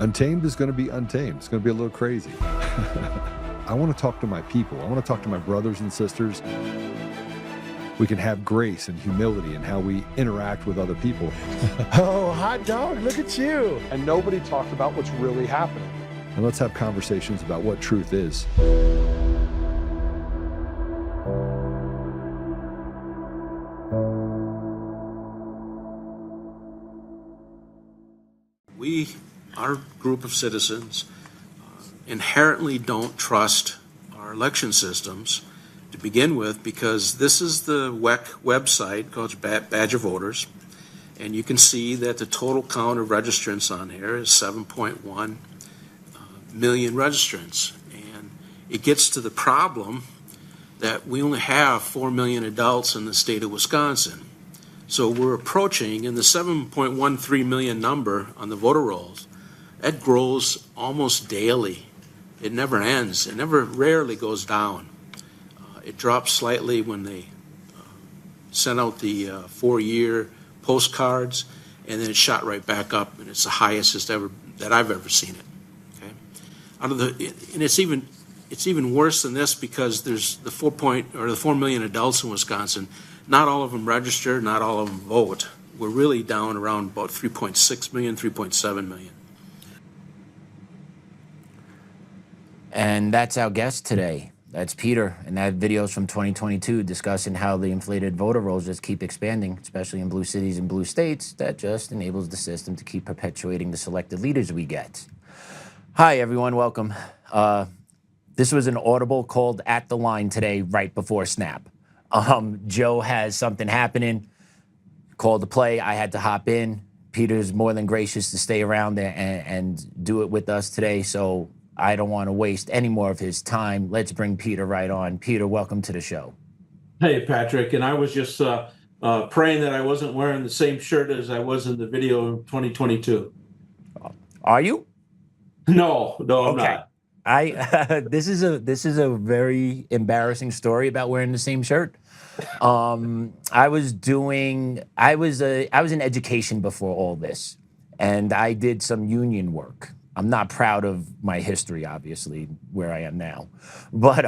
Untamed is going to be untamed. It's going to be a little crazy. I want to talk to my people. I want to talk to my brothers and sisters. We can have grace and humility in how we interact with other people. Oh, hot dog, look at you. And nobody talked about what's really happening. And let's have conversations about what truth is. Our group of citizens inherently don't trust our election systems to begin with, because this is the WEC website called Badge of Voters, and you can see that the total count of registrants on here is 7.1 million registrants. And it gets to the problem that we only have 4 million adults in the state of Wisconsin. So we're approaching, in the 7.13 million number on the voter rolls, that grows almost daily. It never ends. It rarely goes down. It drops slightly when they sent out the 4-year postcards, and then it shot right back up, and it's the highest that I've ever seen it. Okay, and it's even worse than this, because there's the 4 million adults in Wisconsin. Not all of them register, not all of them vote. We're really down around about 3.6 million, 3.7 million. And that's our guest today. That's Peter, and that video's from 2022 discussing how the inflated voter rolls just keep expanding, especially in blue cities and blue states. That just enables the system to keep perpetuating the selected leaders we get. Hi, everyone. Welcome. This was an audible called at the line today, right before snap. Joe has something happening, called to play. I had to hop in. Peter's more than gracious to stay around there and do it with us today. So I don't want to waste any more of his time. Let's bring Peter right on. Peter, welcome to the show. Hey, Patrick. And I was just praying that I wasn't wearing the same shirt as I was in the video in 2022. Are you? No, I'm not. This is a very embarrassing story about wearing the same shirt. I was in education before all this, and I did some union work. I'm not proud of my history, obviously, where I am now, but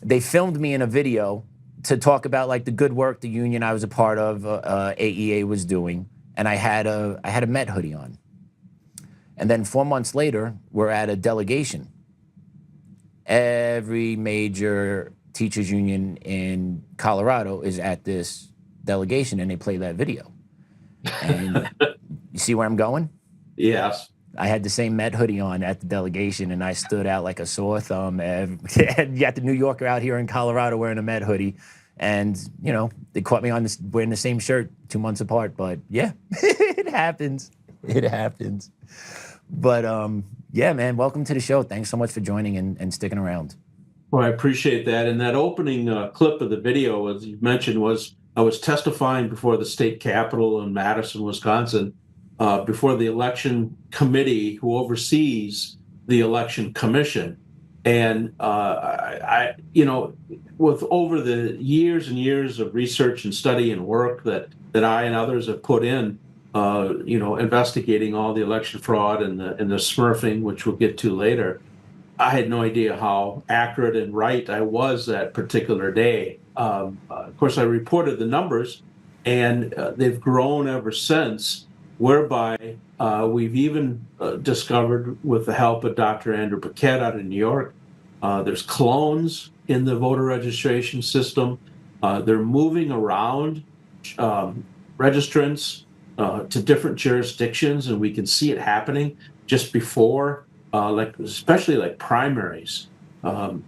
they filmed me in a video to talk about like the good work the union I was a part of, AEA, was doing, and I had a Met hoodie on. And then 4 months later, we're at a delegation. Every major teachers union in Colorado is at this delegation, and they play that video. And you see where I'm going? Yes. I had the same Met hoodie on at the delegation, and I stood out like a sore thumb. And you got the New Yorker out here in Colorado wearing a Met hoodie, and you know they caught me on this, wearing the same shirt 2 months apart. But yeah, it happens. It happens. But yeah, man, welcome to the show. Thanks so much for joining and sticking around. Well, I appreciate that. And that opening clip of the video, as you mentioned, was I was testifying before the state capitol in Madison, Wisconsin, before the election committee who oversees the election commission. And I with over the years and years of research and study and work that I and others have put in, investigating all the election fraud and the smurfing, which we'll get to later, I had no idea how accurate and right I was that particular day. Of course, I reported the numbers, and they've grown ever since, whereby we've even discovered, with the help of Dr. Andrew Paquette out of New York, there's clones in the voter registration system. They're moving around registrants to different jurisdictions, and we can see it happening just before, especially like primaries.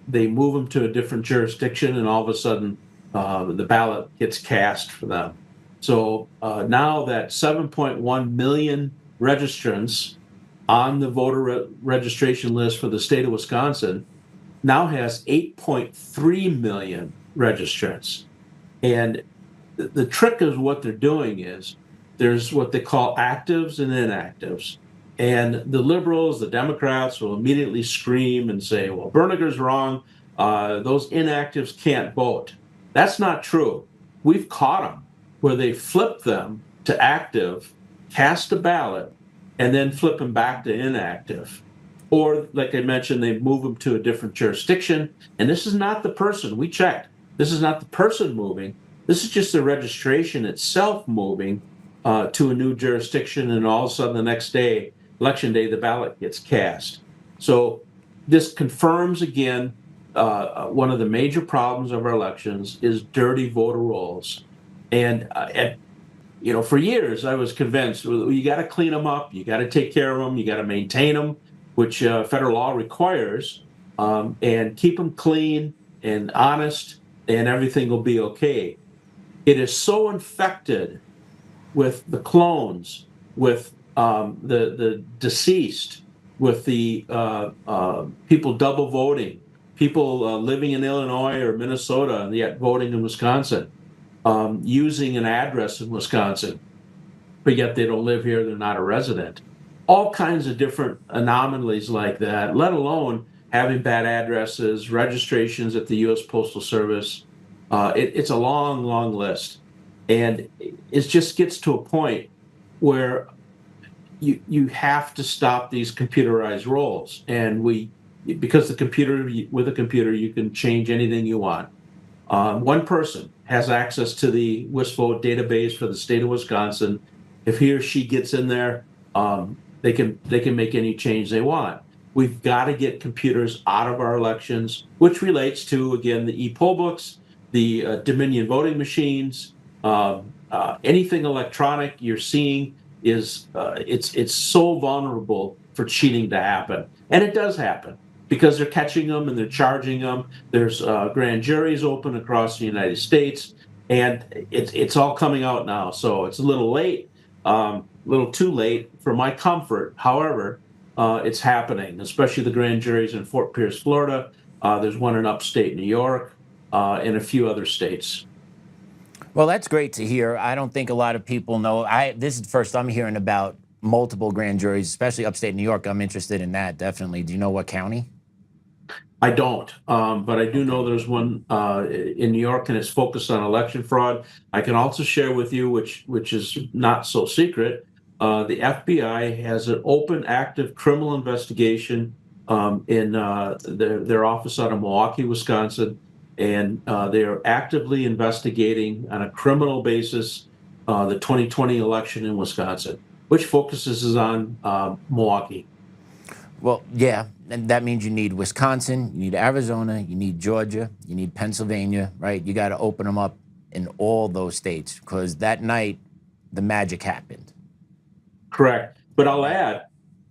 They move them to a different jurisdiction, and all of a sudden the ballot gets cast for them. So now that 7.1 million registrants on the voter registration list for the state of Wisconsin now has 8.3 million registrants. And the trick is what they're doing is there's what they call actives and inactives. And the liberals, the Democrats will immediately scream and say, well, Bernegger's wrong. Those inactives can't vote. That's not true. We've caught them where they flip them to active, cast a ballot, and then flip them back to inactive. Or, like I mentioned, they move them to a different jurisdiction. And this is not the person. We checked. This is not the person moving. This is just the registration itself moving to a new jurisdiction. And all of a sudden, the next day, election day, the ballot gets cast. So this confirms again one of the major problems of our elections is dirty voter rolls. And for years, I was convinced you got to clean them up, you got to take care of them, you got to maintain them, which federal law requires, and keep them clean and honest, and everything will be okay. It is so infected with the clones, with the deceased, with the people double voting, people living in Illinois or Minnesota and yet voting in Wisconsin, using an address in Wisconsin, but yet they don't live here, they're not a resident. All kinds of different anomalies like that, let alone having bad addresses, registrations at the U.S. Postal Service. It's a long, long list. And it just gets to a point where you have to stop these computerized rolls. And because with a computer, you can change anything you want. One person has access to the WisVote database for the state of Wisconsin. If he or she gets in there, they can make any change they want. We've got to get computers out of our elections, which relates to, again, the e-poll books, the Dominion voting machines, anything electronic you're seeing is it's so vulnerable for cheating to happen. And it does happen because they're catching them and they're charging them. There's grand juries open across the United States, and it's all coming out now. So it's a little late. A little too late for my comfort. However, it's happening, especially the grand juries in Fort Pierce, Florida. There's one in upstate New York and a few other states. Well, that's great to hear. I don't think a lot of people know. This is the first I'm hearing about multiple grand juries, especially upstate New York. I'm interested in that, definitely. Do you know what county? I don't, but I do know there's one in New York, and it's focused on election fraud. I can also share with you, which is not so secret, the FBI has an open, active criminal investigation in their office out of Milwaukee, Wisconsin, and they are actively investigating on a criminal basis the 2020 election in Wisconsin, which focuses on Milwaukee. Well, yeah, and that means you need Wisconsin, you need Arizona, you need Georgia, you need Pennsylvania, right? You got to open them up in all those states because that night the magic happened. Correct. But I'll add,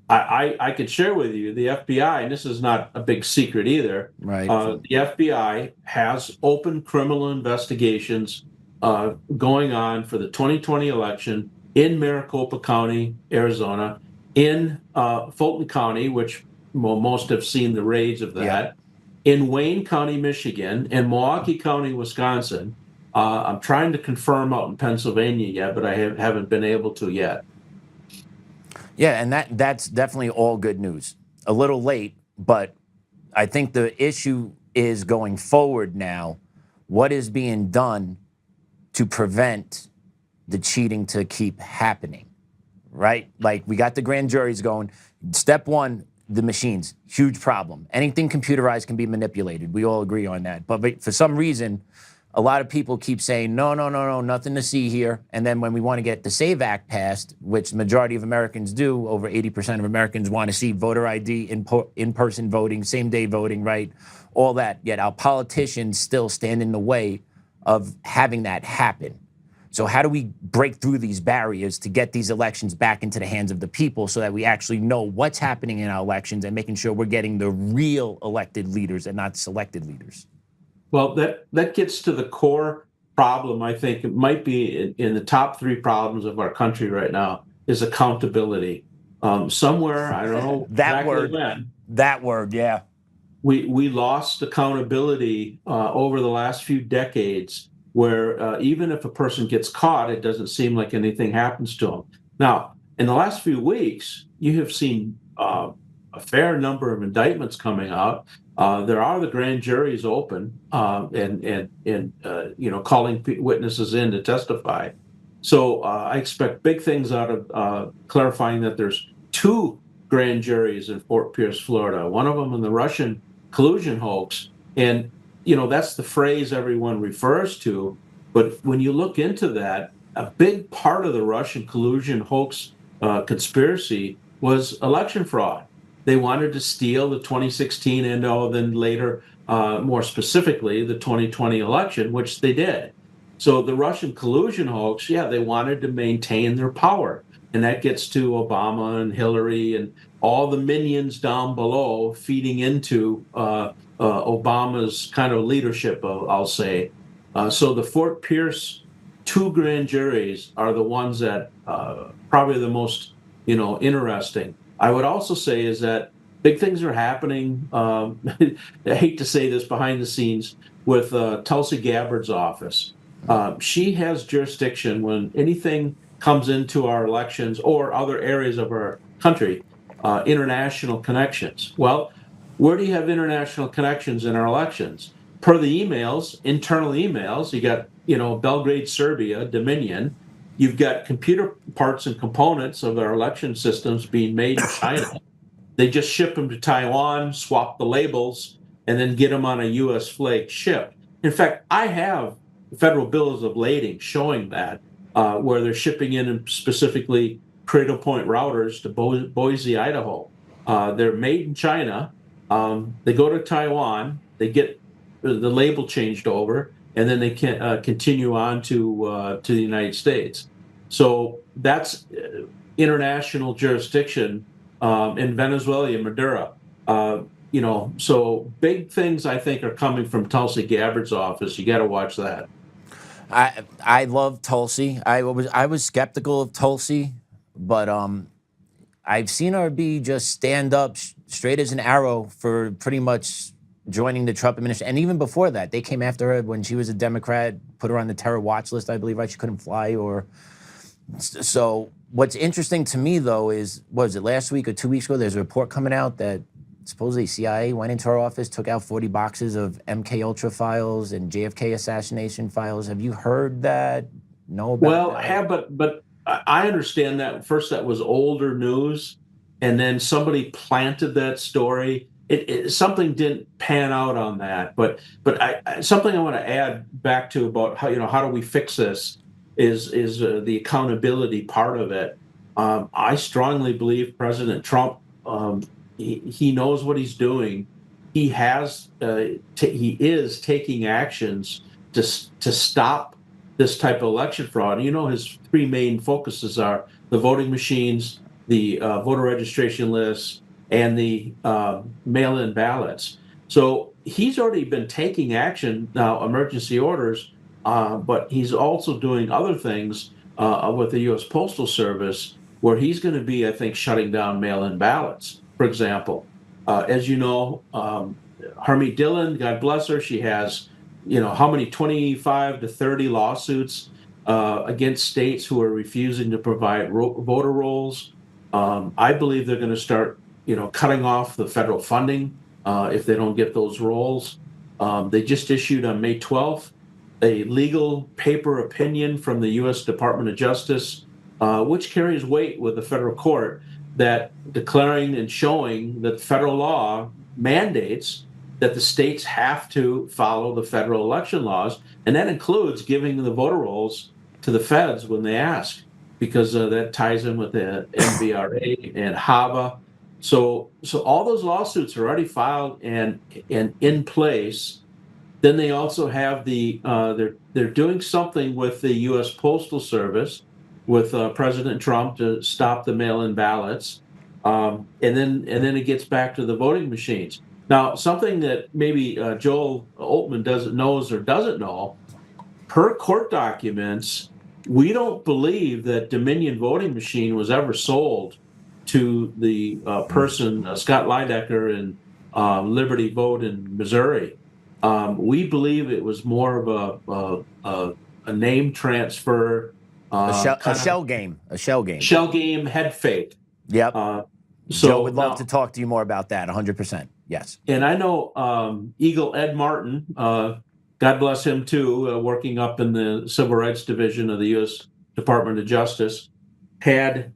I could share with you the FBI, and this is not a big secret either. Right. The FBI has open criminal investigations going on for the 2020 election in Maricopa County, Arizona, in Fulton County, which most have seen the raids of that, in Wayne County, Michigan, and Milwaukee County, Wisconsin. I'm trying to confirm out in Pennsylvania yet, but I haven't been able to yet. Yeah, and that's definitely all good news. A little late, but I think the issue is going forward now, what is being done to prevent the cheating to keep happening, right? Like we got the grand juries going. Step one, the machines, huge problem. Anything computerized can be manipulated. We all agree on that. But for some reason, a lot of people keep saying, no, nothing to see here. And then when we want to get the SAVE Act passed, which the majority of Americans do, over 80% of Americans want to see voter ID, in-person voting, same-day voting, right? All that. Yet our politicians still stand in the way of having that happen. So how do we break through these barriers to get these elections back into the hands of the people so that we actually know what's happening in our elections and making sure we're getting the real elected leaders and not selected leaders? Well, that gets to the core problem. I think it might be in the top three problems of our country right now is accountability. Somewhere, I don't know that word, yeah. We lost accountability over the last few decades, where even if a person gets caught, it doesn't seem like anything happens to them. Now, in the last few weeks, you have seen a fair number of indictments coming out. There are the grand juries open and calling witnesses in to testify. So I expect big things out of clarifying that there's two grand juries in Fort Pierce, Florida, one of them in the Russian collusion hoax. And, that's the phrase everyone refers to. But when you look into that, a big part of the Russian collusion hoax conspiracy was election fraud. They wanted to steal the 2016 and then later, more specifically, the 2020 election, which they did. So the Russian collusion hoax, they wanted to maintain their power. And that gets to Obama and Hillary and all the minions down below feeding into Obama's kind of leadership, I'll say. So the Fort Pierce two grand juries are the ones that probably the most, interesting. I would also say is that big things are happening. I hate to say this behind the scenes with Tulsi Gabbard's office. She has jurisdiction when anything comes into our elections or other areas of our country, international connections. Well, where do you have international connections in our elections? Per the emails, internal emails, you got, Belgrade, Serbia, Dominion. You've got computer parts and components of our election systems being made in China. They just ship them to Taiwan, swap the labels, and then get them on a U.S. flag ship. In fact, I have federal bills of lading showing that, where they're shipping in specifically Cradle Point routers to Boise, Idaho. They're made in China. They go to Taiwan. They get the label changed over, and then they can continue on to the United States. So that's international jurisdiction in Venezuela and Maduro. So big things I think are coming from Tulsi Gabbard's office. You got to watch that. I love Tulsi. I was skeptical of Tulsi, but I've seen her be just stand up straight as an arrow for pretty much joining the Trump administration. And even before that, they came after her when she was a Democrat, put her on the terror watch list, I believe, right? She couldn't fly so what's interesting to me, though, is, what was it, last week or 2 weeks ago, there's a report coming out that supposedly CIA went into her office, took out 40 boxes of MK Ultra files and JFK assassination files. Have you heard that? Know about Well, that? I have, but I understand that first that was older news, and then somebody planted that story. Something didn't pan out on that, but something I want to add back to about how do we fix this is the accountability part of it. I strongly believe President Trump, he knows what he's doing. He is taking actions to stop this type of election fraud. His three main focuses are the voting machines, the voter registration lists, and the mail-in ballots. So he's already been taking action now, emergency orders, but he's also doing other things with the U.S. Postal Service, where he's going to be, I think, shutting down mail-in ballots. For example, as you know, Harmeet Dillon, God bless her, she has, how many, 25 to 30 lawsuits against states who are refusing to provide voter rolls. I believe they're going to start, cutting off the federal funding if they don't get those rolls. They just issued on May 12th a legal paper opinion from the U.S. Department of Justice, which carries weight with the federal court, that declaring and showing that federal law mandates that the states have to follow the federal election laws, and that includes giving the voter rolls to the feds when they ask, because that ties in with the NVRA and HAVA. So all those lawsuits are already filed and in place. Then they also have they're doing something with the U.S. Postal Service with President Trump to stop the mail-in ballots, and then it gets back to the voting machines. Now, something that maybe Joel Oltmann doesn't know, per court documents, we don't believe that Dominion voting machine was ever sold to the person, Scott Lidecker, in Liberty Vote in Missouri. We believe it was more of a name transfer. A shell game. Shell game, head fake. Yep. So Joe would love to talk to you more about that, 100%. Yes. And I know Eagle Ed Martin, God bless him too, working up in the Civil Rights Division of the U.S. Department of Justice, had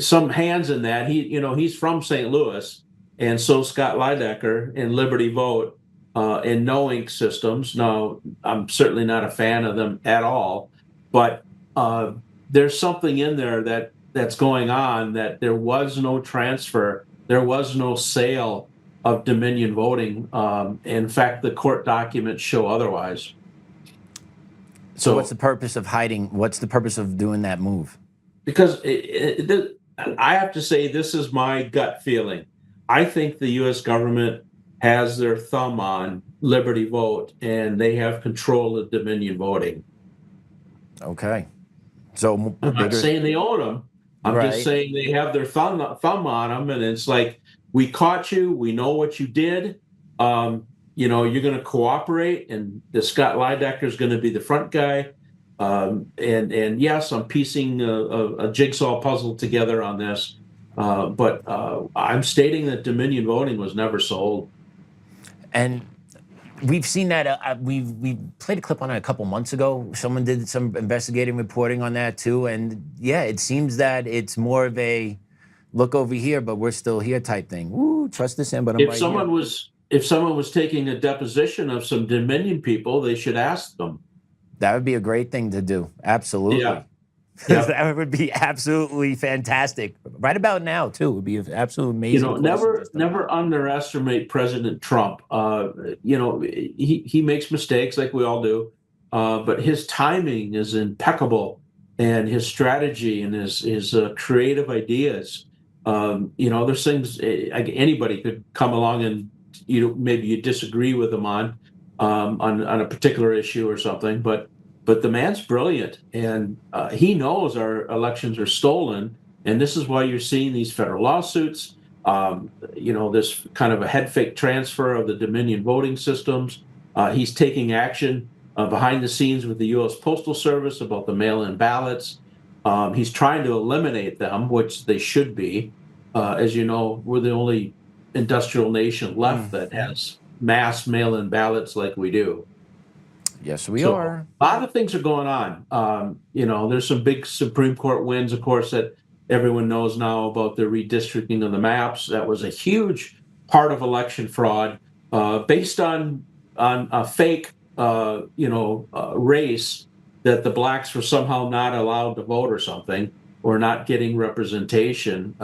some hands in that. He's from St. Louis, and so Scott Lidecker in Liberty Vote and No Ink Systems. Now, I'm certainly not a fan of them at all, but there's something in there that's going on, that there was no transfer, there was no sale of Dominion voting. In fact, the court documents show otherwise. So what's the purpose of hiding? What's the purpose of doing that move? Because I have to say, this is my gut feeling. I think the U.S. government has their thumb on Liberty Vote, and they have control of Dominion voting. Okay. So I'm not saying they own them. I'm just saying they have their thumb on them, and it's like, we caught you. We know what you did. You're going to cooperate, and the Scott Lidecker is going to be the front guy. And yes, I'm piecing a jigsaw puzzle together on this, but I'm stating that Dominion voting was never sold. And we've seen that. We played a clip on it a couple months ago. Someone did some investigative reporting on that too. And yeah, it seems that it's more of a look over here, but we're still here type thing. Woo, trust this in, but I'm if right someone here. If someone was taking a deposition of some Dominion people, they should ask them. That would be a great thing to do. Absolutely. Yeah. That would be absolutely fantastic. Right about now, too. It would be absolutely amazing. Never underestimate President Trump. He makes mistakes like we all do, but his timing is impeccable, and his strategy and his creative ideas. There's things anybody could come along and maybe you disagree with him on a particular issue or something, but the man's brilliant, and he knows our elections are stolen, and this is why you're seeing these federal lawsuits. This kind of a head fake transfer of the Dominion voting systems. He's taking action behind the scenes with the U.S. Postal Service about the mail-in ballots. He's trying to eliminate them, which they should be. As you know, we're the only industrial nation left that has mass mail-in ballots like we do. Yes, we are. A lot of things are going on. There's some big Supreme Court wins, of course, that everyone knows now about the redistricting of the maps. That was a huge part of election fraud based on a fake, race that the blacks were somehow not allowed to vote or something, or not getting representation.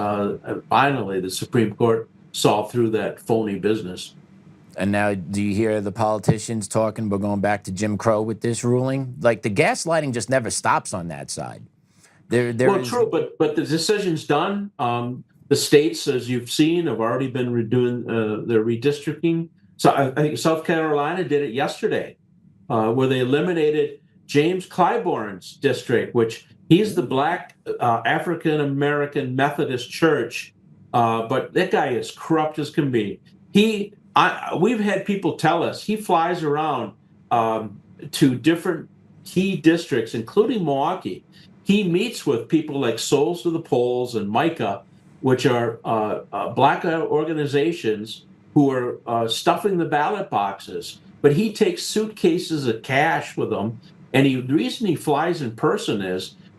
Finally, the Supreme Court saw through that phony business. And now, do you hear the politicians talking about going back to Jim Crow with this ruling? Like, the gaslighting just never stops on that side. True, but the decision's done. The states, as you've seen, have already been redoing their redistricting. So I think South Carolina did it yesterday, where they eliminated James Clybourne's district, which he's the black African American Methodist Church, but that guy is corrupt as can be. We've had people tell us he flies around to different key districts, including Milwaukee. He meets with people like Souls to the Polls and Micah, which are black organizations who are stuffing the ballot boxes. But he takes suitcases of cash with him. And the reason he flies in person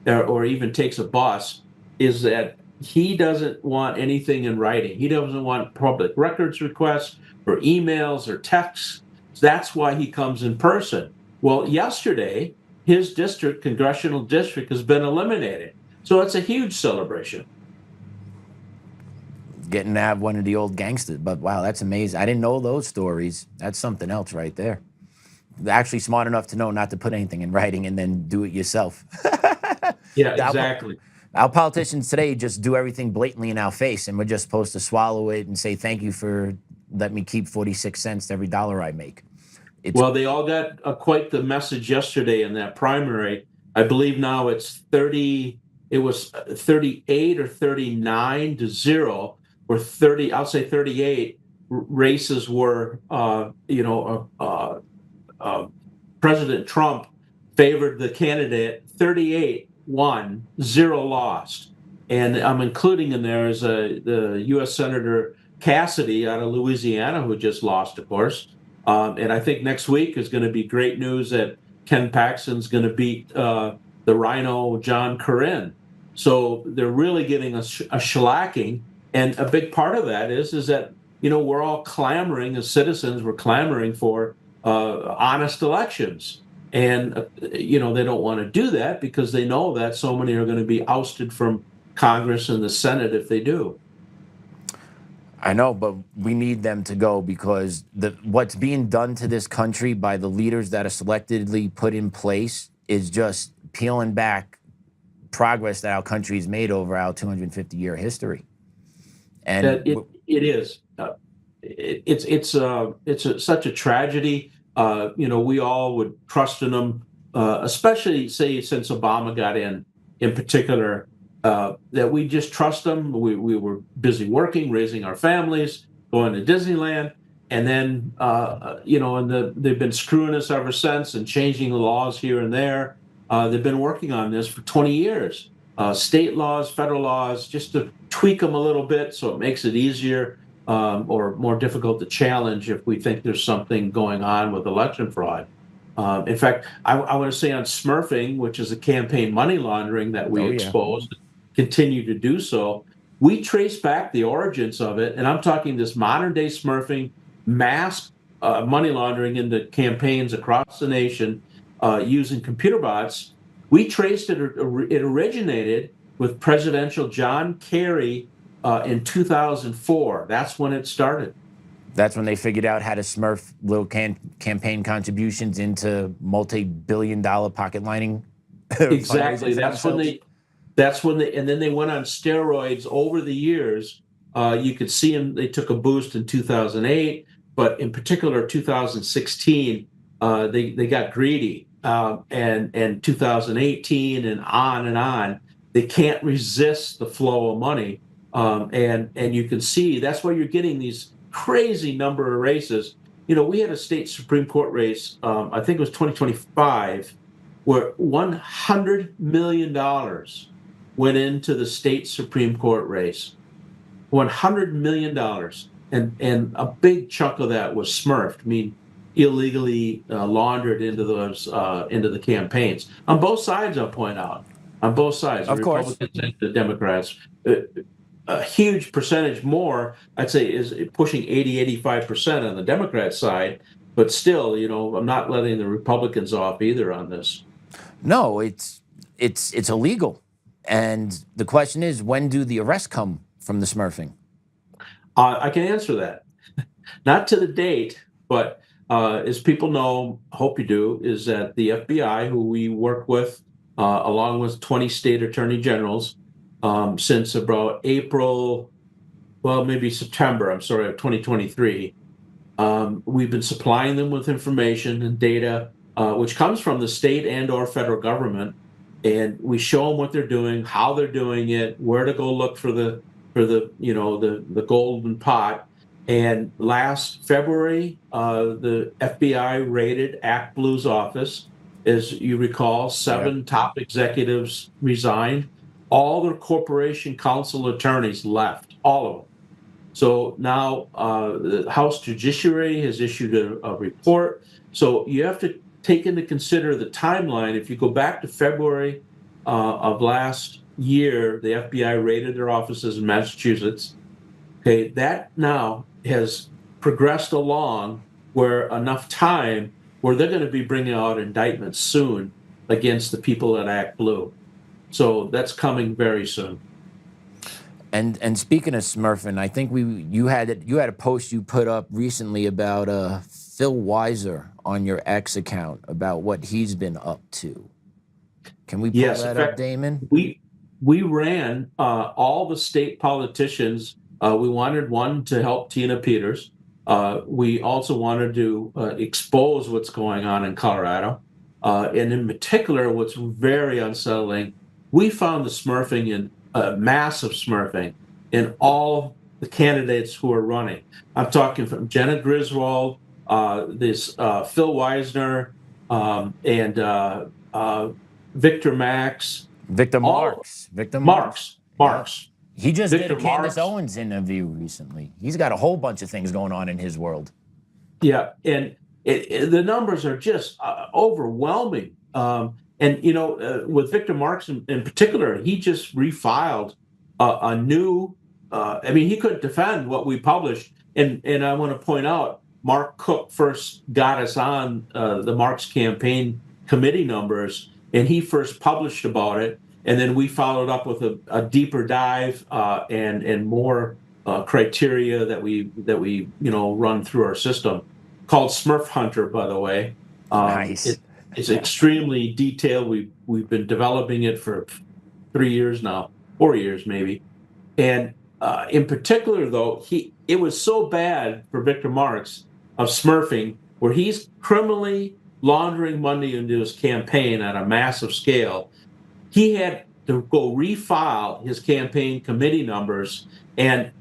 or even takes a bus, is that he doesn't want anything in writing. He doesn't want public records requests or emails or texts. That's why he comes in person. Well, yesterday, his district, congressional district, has been eliminated. So it's a huge celebration. Getting to have one of the old gangsters. But wow, that's amazing. I didn't know those stories. That's something else right there. They're actually smart enough to know not to put anything in writing and then do it yourself. Yeah, exactly. Our politicians today just do everything blatantly in our face, and we're just supposed to swallow it and say, thank you for letting me keep 46 cents to every dollar I make. Well, they all got quite the message yesterday in that primary. I believe now it's 30, it was 38 or 39 to 0, or 30, I'll say 38 races were, President Trump favored the candidate. 38 won, 0 lost. And I'm including in there is the U.S. Senator Cassidy out of Louisiana, who just lost, of course. And I think next week is going to be great news that Ken Paxton's going to beat the Rhino John Cornyn. So they're really getting a shellacking. And a big part of that is that, we're all clamoring as citizens, we're clamoring for honest elections. And, they don't want to do that because they know that so many are going to be ousted from Congress and the Senate if they do. I know, but we need them to go because what's being done to this country by the leaders that are selectively put in place is just peeling back progress that our country's made over our 250-year history. And it is. It's such a tragedy. We all would trust in them, especially say since Obama got in particular. That we just trust them. We were busy working, raising our families, going to Disneyland, and then they've been screwing us ever since and changing the laws here and there. They've been working on this for 20 years. State laws, federal laws, just to tweak them a little bit so it makes it easier or more difficult to challenge if we think there's something going on with election fraud. In fact, I want to say on smurfing, which is a campaign money laundering that we exposed, continue to do so. We trace back the origins of it, and I'm talking this modern day smurfing, mass money laundering into campaigns across the nation using computer bots. We traced it. It originated with presidential John Kerry in 2004. That's when it started. That's when they figured out how to smurf little campaign contributions into multi-billion-dollar pocket lining. Exactly. That's when they, and then they went on steroids over the years. You could see them. They took a boost in 2008, but in particular 2016, they got greedy, and 2018 and on. They can't resist the flow of money, and you can see that's why you're getting these crazy number of races. We had a state Supreme Court race, I think it was 2025, where $100 million went into the state Supreme Court race. $100 million. And a big chunk of that was smurfed, illegally laundered into the campaigns. On both sides, I'll point out. On both sides, the Republicans and the Democrats. A huge percentage more, I'd say, is pushing 80-85% on the Democrat side. But still, I'm not letting the Republicans off either on this. No, it's illegal. And the question is, when do the arrests come from the smurfing? I can answer that. Not to the date, but as people know, hope you do, is that the FBI, who we work with, along with 20 state attorney generals, since about April, maybe September, of 2023, we've been supplying them with information and data, which comes from the state and or federal government. And we show them what they're doing, how they're doing it, where to go look for the golden pot. And last February, the FBI raided Act Blue's office. As you recall, 7 top executives resigned. All their corporation counsel attorneys left, all of them. So now the House Judiciary has issued a report. So you have to take into consider the timeline. If you go back to February of last year, the FBI raided their offices in Massachusetts. Okay, that now has progressed along where enough time where they're going to be bringing out indictments soon against the people at Act Blue. So that's coming very soon. And speaking of smurfing, I think you had a post you put up recently about Phil Weiser on your X account about what he's been up to. Can we pull that up, Damon? We ran all the state politicians. We wanted one to help Tina Peters. We also wanted to expose what's going on in Colorado. And in particular, what's very unsettling, we found the smurfing in massive smurfing in all the candidates who are running. I'm talking from Jenna Griswold, this Phil Weisner, and Victor Max. Victor Marks. Marks. He just Victor did a Candace Marks. Owens interview recently. He's got a whole bunch of things going on in his world. Yeah, and the numbers are just overwhelming. And with Victor Marx in particular, he just refiled a new. I mean, he couldn't defend what we published, and I want to point out, Mark Cook first got us on the Marx campaign committee numbers, and he first published about it, and then we followed up with a deeper dive and more criteria that we run through our system, called Smurf Hunter, by the way. Nice. It's extremely detailed. We've been developing it for 3 years now, 4 years maybe, and in particular, though, it was so bad for Victor Marx of smurfing, where he's criminally laundering money into his campaign on a massive scale. He had to go refile his campaign committee numbers, and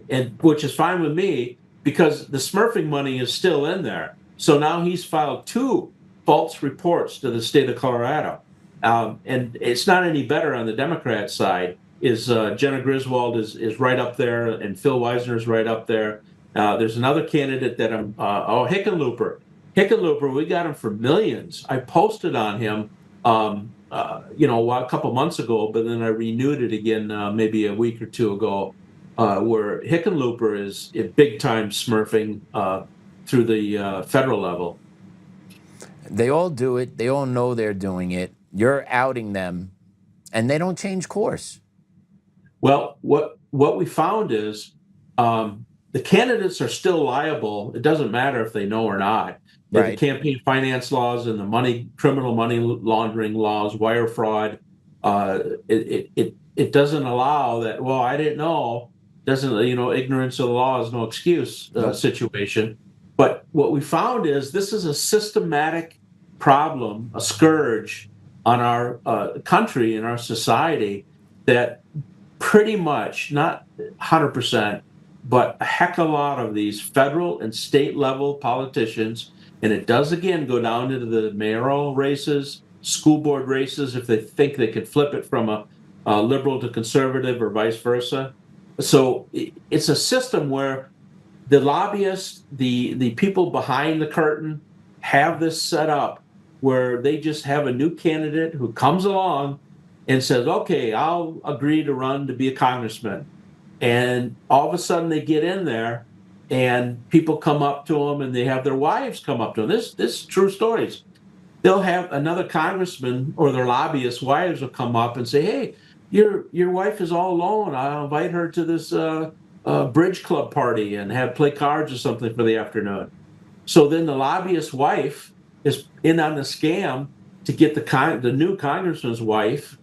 which is fine with me because the smurfing money is still in there. So now he's filed 2 false reports to the state of Colorado, and it's not any better on the Democrat side. Jenna Griswold is right up there, and Phil Weisner is right up there. There's another candidate that Hickenlooper. Hickenlooper, we got him for millions. I posted on him, a couple months ago, but then I renewed it again maybe a week or 2 ago, where Hickenlooper is big time smurfing through the federal level. They all do it. They all know they're doing it. You're outing them, and they don't change course. Well, what we found is the candidates are still liable. It doesn't matter if they know or not. Right. The campaign finance laws and the criminal money laundering laws, wire fraud, it doesn't allow that. Well, I didn't know. Doesn't ignorance of the law is no excuse situation. But what we found is this is a systematic problem, a scourge on our country and our society that pretty much, not 100%, but a heck of a lot of these federal and state level politicians, and it does again go down into the mayoral races, school board races, if they think they could flip it from a liberal to conservative or vice versa. So it's a system where the lobbyists, the people behind the curtain have this set up where they just have a new candidate who comes along and says, okay, I'll agree to run to be a congressman. And all of a sudden they get in there and people come up to them and they have their wives come up to them. This is true stories. They'll have another congressman or their lobbyist wives will come up and say, hey, your wife is all alone. I'll invite her to this bridge club party and play cards or something for the afternoon. So then the lobbyist wife is in on the scam to get the new congressman's wife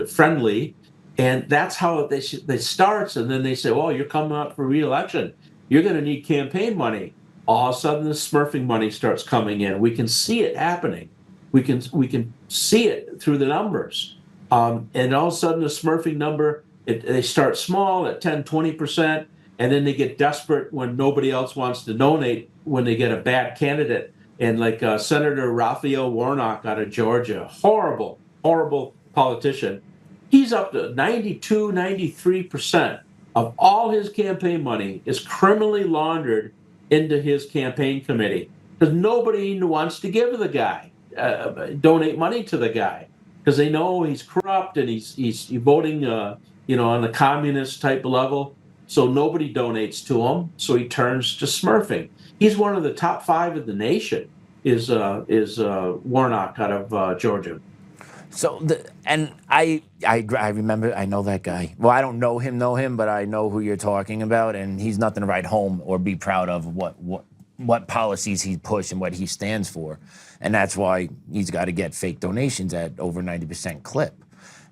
friendly, and that's how they starts. And then they say, "Well, you're coming up for re-election. You're going to need campaign money." All of a sudden, the smurfing money starts coming in. We can see it happening. We can see it through the numbers. And all of a sudden, the smurfing number they start small at 10, 20%, and then they get desperate when nobody else wants to donate when they get a bad candidate. And like Senator Raphael Warnock out of Georgia, horrible politician. He's up to 92, 93% of all his campaign money is criminally laundered into his campaign committee because nobody wants to give the guy, donate money to the guy because they know he's corrupt and he's voting, on the communist type level. So nobody donates to him. So he turns to smurfing. He's one of the top 5 in the nation. Is Warnock out of Georgia. So I remember, I know that guy. Well, I don't know him, but I know who you're talking about, and he's nothing to write home or be proud of what policies he pushed and what he stands for, and that's why he's got to get fake donations at over 90% clip.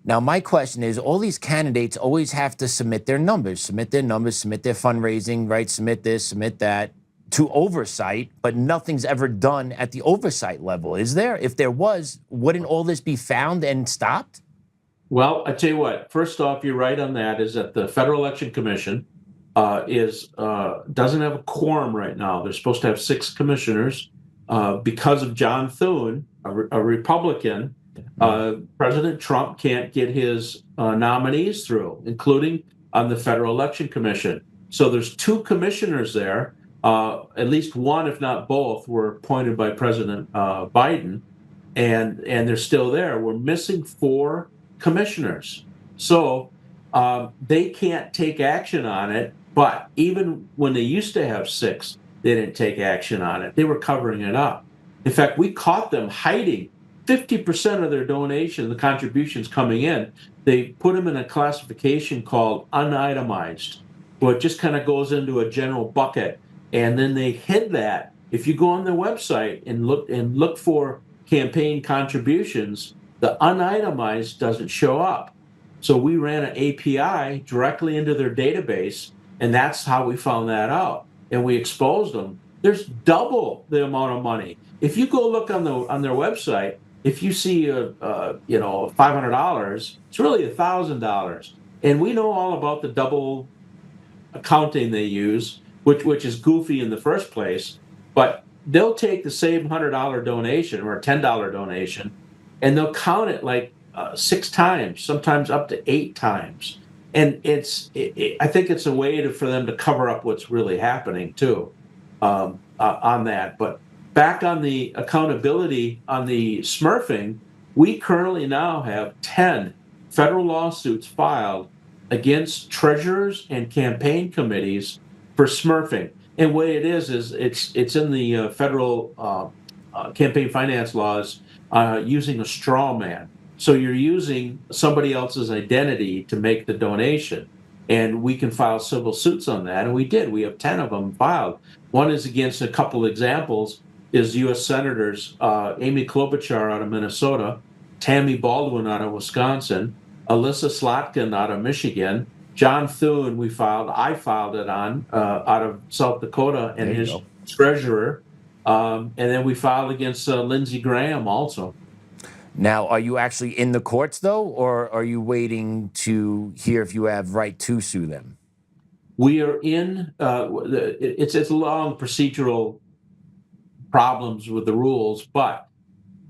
Now, my question is, all these candidates always have to submit their numbers, submit their fundraising, right? Submit this, submit that to oversight, but nothing's ever done at the oversight level, is there? If there was, wouldn't all this be found and stopped? Well, I tell you what, first off, you're right on that, is that the Federal Election Commission doesn't have a quorum right now. They're supposed to have 6 commissioners because of John Thune, a Republican. President Trump can't get his nominees through, including on the Federal Election Commission. So there's 2 commissioners there. At least one, if not both, were appointed by President Biden. and they're still there. We're missing 4 commissioners. So they can't take action on it, but even when they used to have 6, they didn't take action on it. They were covering it up. In fact, we caught them hiding 50% of their donation, the contributions coming in. They put them in a classification called unitemized, where it just kind of goes into a general bucket, and then they hid that. If you go on their website and look for campaign contributions, the unitemized doesn't show up. So we ran an API directly into their database, and that's how we found that out. And we exposed them. There's double the amount of money. If you go look on their website, if you see $500, it's really $1,000. And we know all about the double accounting they use, which is goofy in the first place. But they'll take the same $100 donation or a $10 donation, and they'll count it like 6 times, sometimes up to 8 times. And I think it's a way for them to cover up what's really happening too on that. But back on the accountability on the smurfing, we currently now have 10 federal lawsuits filed against treasurers and campaign committees for smurfing. And what it is it's in the federal campaign finance laws using a straw man. So you're using somebody else's identity to make the donation. And we can file civil suits on that. And we did. We have 10 of them filed. One is against a couple examples is U.S. Senators Amy Klobuchar out of Minnesota, Tammy Baldwin out of Wisconsin, Alyssa Slotkin out of Michigan, John Thune I filed it on out of South Dakota, and his treasurer. And then we filed against Lindsey Graham also. Now, are you actually in the courts, though, or are you waiting to hear if you have right to sue them? We are in, it's long procedural problems with the rules, but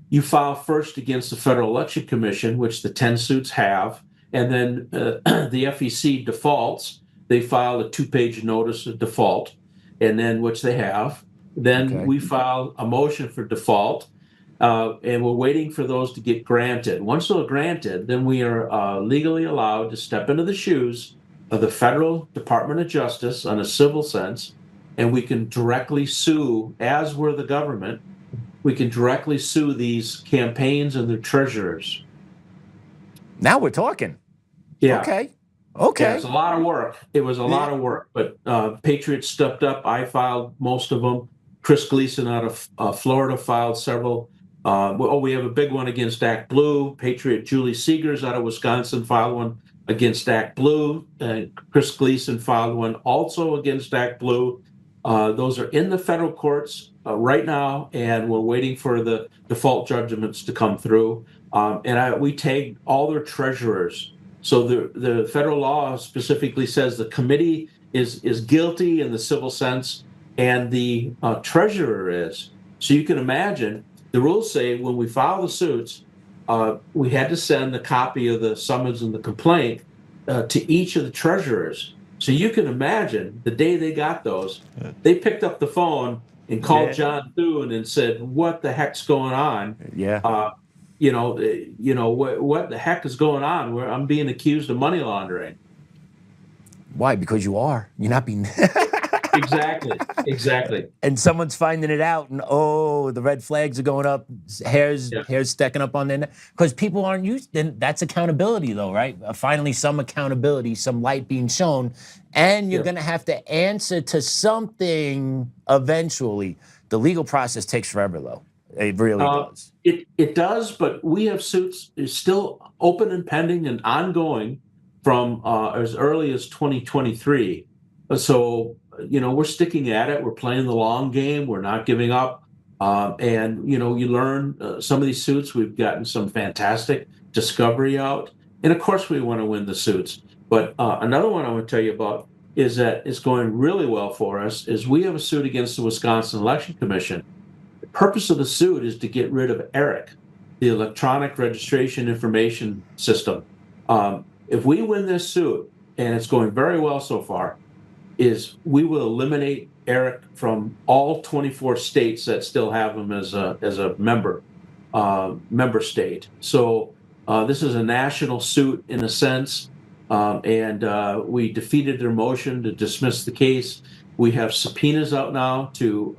you file first against the Federal Election Commission, which the 10 suits have, and then the FEC defaults. They file a 2-page notice of default, and then which they have. Then we file a motion for default, and we're waiting for those to get granted. Once they're granted, then we are legally allowed to step into the shoes of the Federal Department of Justice on a civil sense, and we can directly sue, as we're the government, we can directly sue these campaigns and their treasurers. Now we're talking. Yeah. Okay. Yeah, it's a lot of work. It was a lot of work, but Patriots stepped up. I filed most of them. Chris Gleason out of Florida filed several. We have a big one against Act Blue. Patriot Julie Seegers out of Wisconsin filed one against Act Blue. Chris Gleason filed one also against Act Blue. Those are in the federal courts right now, and we're waiting for the default judgments to come through. We tagged all their treasurers. So the federal law specifically says the committee is guilty in the civil sense, and the treasurer is. So you can imagine, the rules say when we file the suits, we had to send a copy of the summons and the complaint to each of the treasurers. So you can imagine the day they got those, they picked up the phone and called John Thune and said, "What the heck's going on? What the heck is going on? Where I'm being accused of money laundering." Why? Because you are. You're not being. Exactly. And someone's finding it out, and the red flags are going up, hairs stacking up on their neck. Because people aren't used. Then that's accountability, though, right? Finally, some accountability, some light being shown, and you're going to have to answer to something eventually. The legal process takes forever, though. It really does. It does, but we have suits still open and pending and ongoing from as early as 2023. So, we're sticking at it. We're playing the long game. We're not giving up. And you learn some of these suits. We've gotten some fantastic discovery out. And of course, we want to win the suits. But another one I want to tell you about is that it's going really well for us is we have a suit against the Wisconsin Election Commission. The purpose of the suit is to get rid of ERIC, the Electronic Registration Information System. If we win this suit, and it's going very well so far, is we will eliminate ERIC from all 24 states that still have them as a member. member state. So this is a national suit in a sense, and we defeated their motion to dismiss the case. We have subpoenas out now to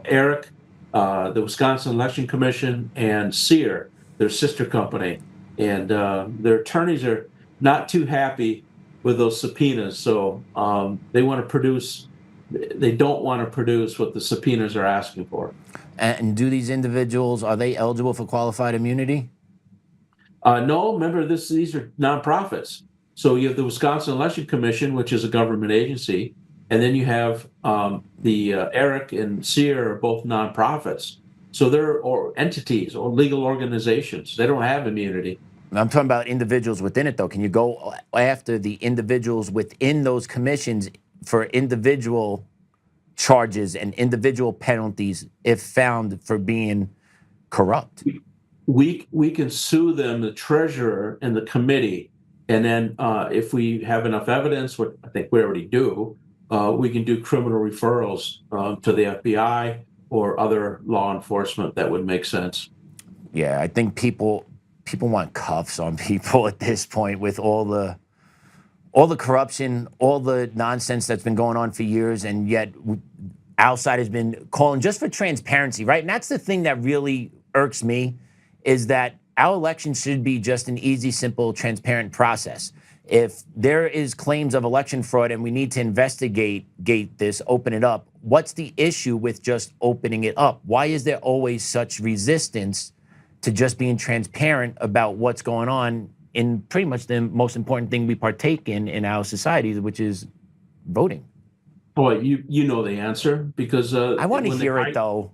ERIC, the Wisconsin Election Commission, and SEER, their sister company. And their attorneys are not too happy with those subpoenas. So they want to produce, they don't want to produce what the subpoenas are asking for. And do these individuals, are they eligible for qualified immunity? No, remember these are nonprofits. So you have the Wisconsin Election Commission, which is a government agency, and then you have the ERIC and SEER are both nonprofits. So they're entities or legal organizations. They don't have immunity. I'm talking about individuals within it, though. Can you go after the individuals within those commissions for individual charges and individual penalties if found for being corrupt? We can sue them, the treasurer and the committee, and then if we have enough evidence, what I think we already do, we can do criminal referrals to the FBI or other law enforcement that would make sense. Yeah, I think people want cuffs on people at this point with all the corruption, all the nonsense that's been going on for years, and yet outside has been calling just for transparency, right? And that's the thing that really irks me, is that our election should be just an easy, simple, transparent process. If there is claims of election fraud and we need to investigate this, open it up, what's the issue with just opening it up? Why is there always such resistance to just being transparent about what's going on in pretty much the most important thing we partake in our societies, which is voting? Boy, you know the answer, because I want to hear it, though.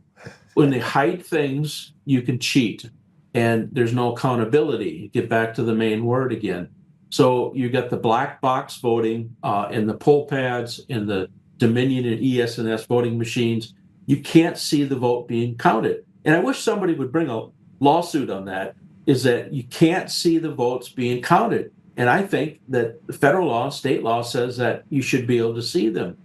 When they hide things, you can cheat, and there's no accountability. Get back to the main word again. So you got the black box voting in the poll pads, in the Dominion and ES&S voting machines. You can't see the vote being counted. And I wish somebody would bring a lawsuit on that, is that you can't see the votes being counted. And I think that the federal law, state law says that you should be able to see them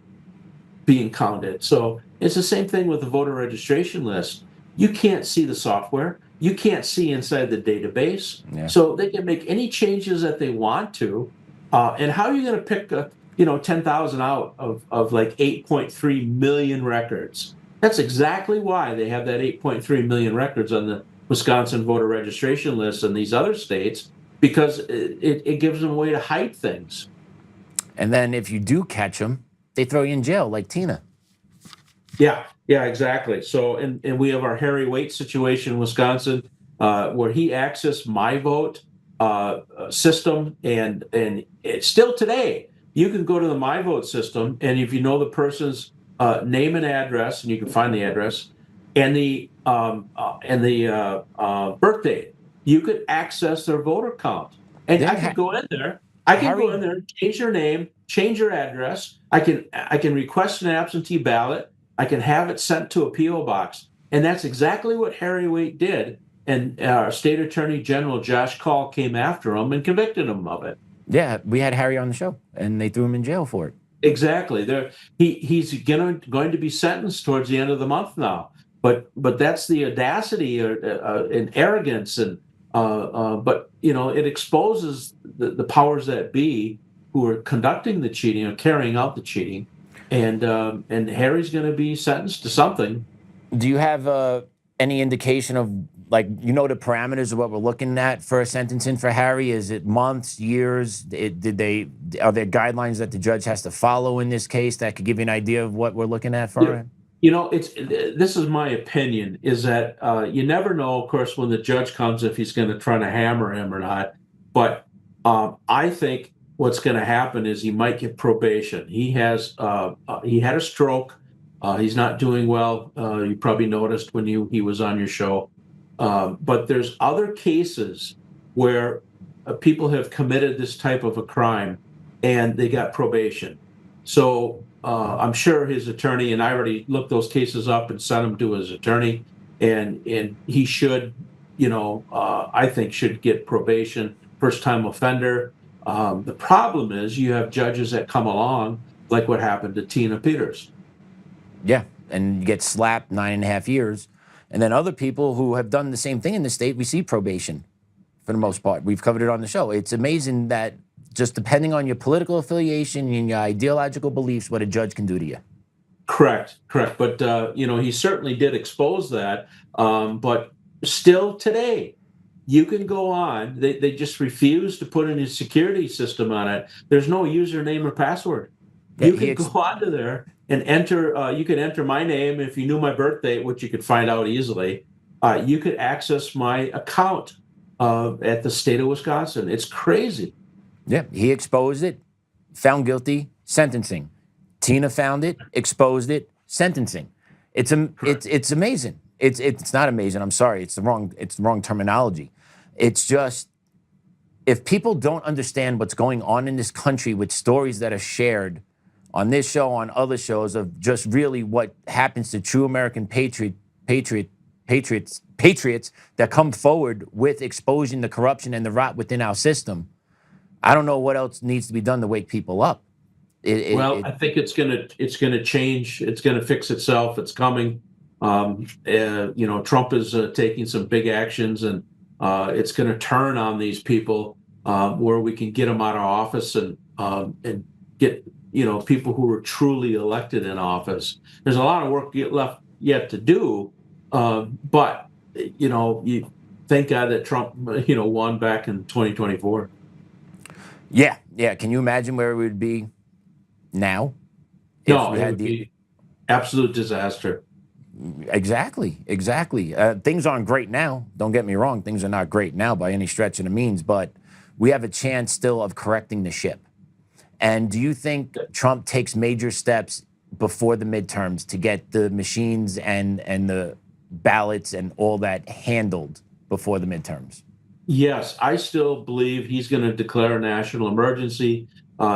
being counted. So it's the same thing with the voter registration list. You can't see the software. You can't see inside the database. Yeah. So they can make any changes that they want to. And how are you going to pick 10,000 out of like 8.3 million records? That's exactly why they have that 8.3 million records on the Wisconsin voter registration list and these other states, because it gives them a way to hide things. And then if you do catch them, they throw you in jail like Tina. Yeah, exactly. So, and we have our Harry Waite situation in Wisconsin, where he accessed my vote system, and it's still today, you can go to the my vote system, and if you know the person's name and address, and you can find the address, and the birth date, you could access their voter count. And I can go in there. I can go in there, change your name, change your address. I can request an absentee ballot. I can have it sent to a P.O. box. And that's exactly what Harry Waite did. And our state attorney general, Josh Call, came after him and convicted him of it. Yeah, we had Harry on the show, and they threw him in jail for it. Exactly. He's going to be sentenced towards the end of the month now. But that's the audacity and arrogance, and but it exposes the powers that be who are conducting the cheating or carrying out the cheating, and Harry's going to be sentenced to something. Do you have any indication of, like, the parameters of what we're looking at for a sentencing for Harry? Is it months, years? Are there guidelines that the judge has to follow in this case that could give you an idea of what we're looking at for him? This is my opinion, is that you never know, of course, when the judge comes, if he's going to try to hammer him or not. But I think what's going to happen is he might get probation. He had a stroke. He's not doing well. You probably noticed when he was on your show. But there's other cases where people have committed this type of a crime and they got probation. So I'm sure his attorney, and I already looked those cases up and sent them to his attorney, and he should, I think should get probation, first-time offender. The problem is you have judges that come along, like what happened to Tina Peters. Yeah, and you get slapped 9.5 years. And then other people who have done the same thing in the state receive probation for the most part. We've covered it on the show. It's amazing that just depending on your political affiliation and your ideological beliefs, what a judge can do to you. Correct. But, he certainly did expose that. But still today, you can go on. They just refuse to put in a security system on it. There's no username or password. Yeah, you can go onto there and enter. You could enter my name if you knew my birthday, which you could find out easily. You could access my account at the state of Wisconsin. It's crazy. Yeah, he exposed it, found guilty, sentencing. Tina found it, exposed it, sentencing. It's amazing. It's not amazing. I'm sorry. It's the wrong terminology. It's just, if people don't understand what's going on in this country with stories that are shared on this show, on other shows, of just really what happens to true American patriots that come forward with exposing the corruption and the rot within our system, I don't know what else needs to be done to wake people up. I think it's gonna change. It's gonna fix itself. It's coming. Trump is taking some big actions, and it's gonna turn on these people where we can get them out of office and get people who are truly elected in office. There's a lot of work left yet to do, but you thank God that Trump won back in 2024. Yeah. Can you imagine where we would be now? No, it would be absolute disaster. Exactly. Things aren't great now. Don't get me wrong. Things are not great now by any stretch of the means, but we have a chance still of correcting the ship. And do you think Trump takes major steps before the midterms to get the machines and the ballots and all that handled before the midterms? Yes, I still believe he's going to declare a national emergency.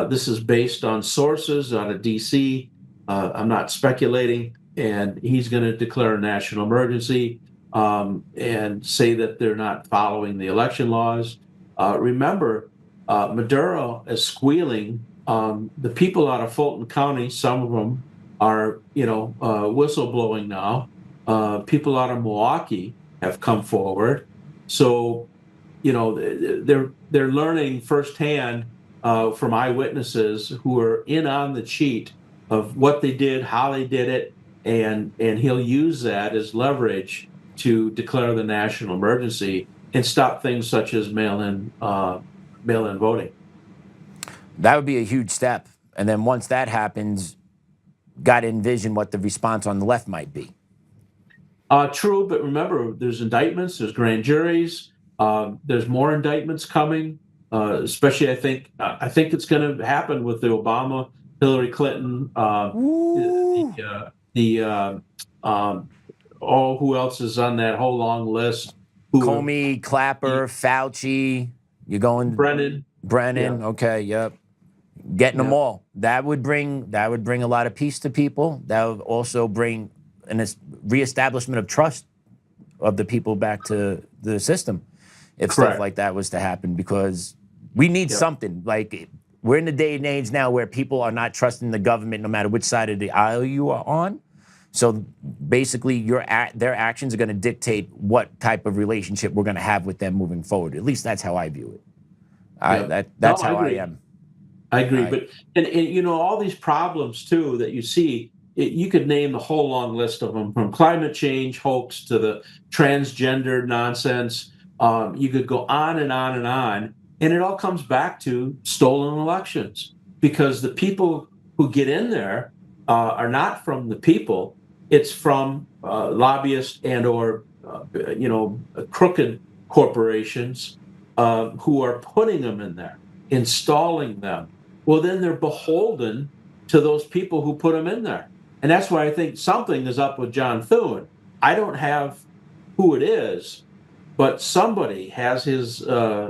This is based on sources out of D.C. I'm not speculating. And he's going to declare a national emergency and say that they're not following the election laws. Remember, Maduro is squealing. The people out of Fulton County, some of them are, whistleblowing now. People out of Milwaukee have come forward. So, they're learning firsthand from eyewitnesses who are in on the cheat of what they did, how they did it, and he'll use that as leverage to declare the national emergency and stop things such as mail-in voting. That would be a huge step. And then once that happens, got to envision what the response on the left might be. True, but remember, there's indictments, there's grand juries, there's more indictments coming. Especially, I think it's going to happen with the Obama, Hillary Clinton, who else is on that whole long list? Comey, Clapper, Fauci. You're going Brennan. Yeah. Okay, yep. Getting them all. That would bring a lot of peace to people. That would also bring a reestablishment of trust of the people back to the system if stuff like that was to happen, because we need something. Like, we're in the day and age now where people are not trusting the government no matter which side of the aisle you are on. So basically, their actions are going to dictate what type of relationship we're going to have with them moving forward. At least that's how I view it. That's how I am. I agree. But and all these problems too that you see, you could name a whole long list of them, from climate change hoax to the transgender nonsense. You could go on and on and on, and it all comes back to stolen elections, because the people who get in there are not from the people. It's from lobbyists and or crooked corporations who are putting them in there, installing them. Well, then they're beholden to those people who put them in there. And that's why I think something is up with John Thune. I don't have who it is, but somebody has his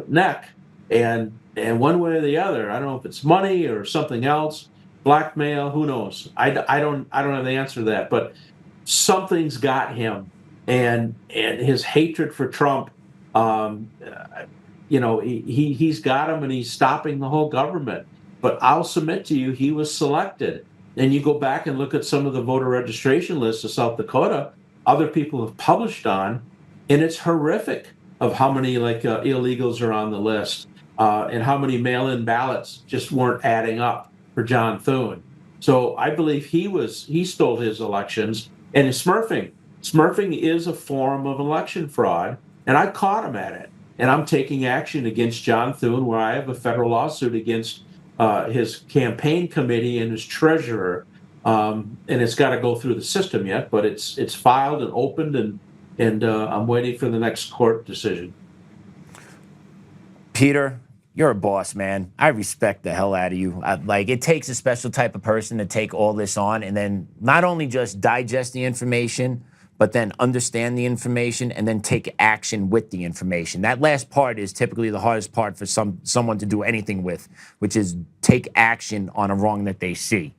neck, and one way or the other, I don't know if it's money or something else, blackmail, who knows? I don't have the answer to that, but something's got him, and his hatred for Trump. He's got him, and he's stopping the whole government. But I'll submit to you, he was selected. And you go back and look at some of the voter registration lists of South Dakota, other people have published on, and it's horrific of how many illegals are on the list and how many mail-in ballots just weren't adding up for John Thune. So I believe he stole his elections, and smurfing. Smurfing is a form of election fraud, and I caught him at it. And I'm taking action against John Thune, where I have a federal lawsuit against his campaign committee and his treasurer. And it's got to go through the system yet, but it's filed and opened, and I'm waiting for the next court decision. Peter, you're a boss, man. I respect the hell out of you. It takes a special type of person to take all this on and then not only just digest the information, but then understand the information and then take action with the information. That last part is typically the hardest part for someone to do anything with, which is take action on a wrong that they see.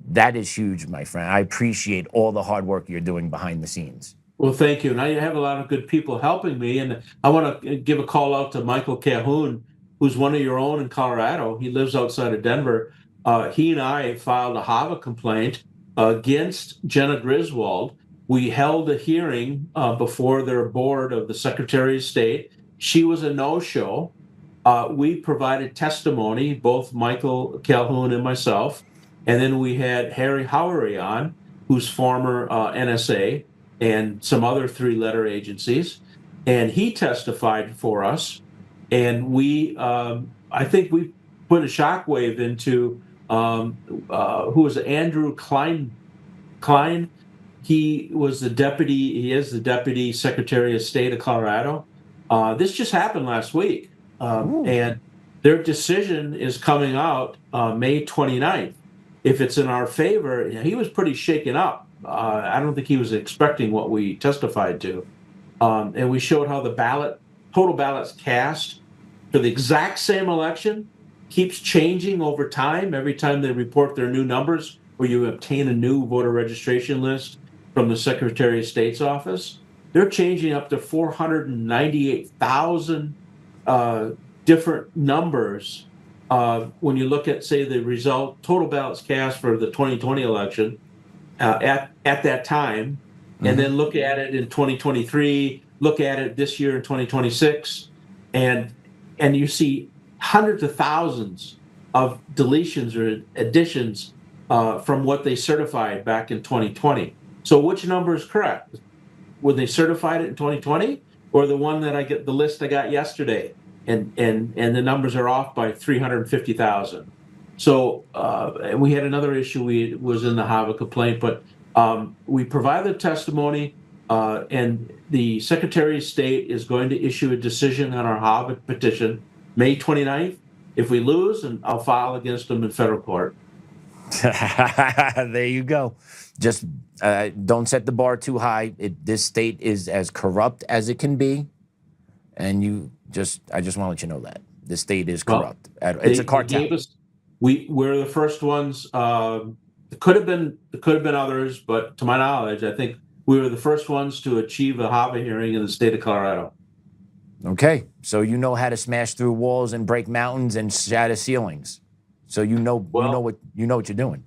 That is huge, my friend. I appreciate all the hard work you're doing behind the scenes. Well, thank you. Now you have a lot of good people helping me, and I want to give a call out to Michael Calhoun, who's one of your own in Colorado. He lives outside of Denver. He and I filed a HAVA complaint against Jenna Griswold. We held a hearing before their board of the Secretary of State. She was a no-show. We provided testimony, both Michael Calhoun and myself. And then we had Harry Howery on, who's former NSA and some other three-letter agencies. And he testified for us. And we, I think we put a shockwave into, who was it? Andrew Klein. He is the Deputy Secretary of State of Colorado. This just happened last week. And their decision is coming out May 29th. If it's in our favor, he was pretty shaken up. I don't think he was expecting what we testified to. And we showed how the total ballots cast for the exact same election keeps changing over time. Every time they report their new numbers, or you obtain a new voter registration list from the Secretary of State's office, they're changing up to 498,000 different numbers. When you look at, say, the result, total ballots cast for the 2020 election at that time, and then look at it in 2023, look at it this year in 2026, and you see hundreds of thousands of deletions or additions from what they certified back in 2020. So which number is correct? When they certified it in 2020, or the one that the list I got yesterday? And the numbers are off by 350,000. So we had another issue was in the HAVA complaint, but we provided testimony, and the Secretary of State is going to issue a decision on our HAVA petition May 29th. If we lose, and I'll file against them in federal court. There you go. Just don't set the bar too high. This state is as corrupt as it can be, and I just want to let you know that the state is corrupt. It's a cartel. We're the first ones. It could have been others, but to my knowledge, I think we were the first ones to achieve a HAVA hearing in the state of Colorado. Okay, so you know how to smash through walls and break mountains and shatter ceilings. So you know what you're doing.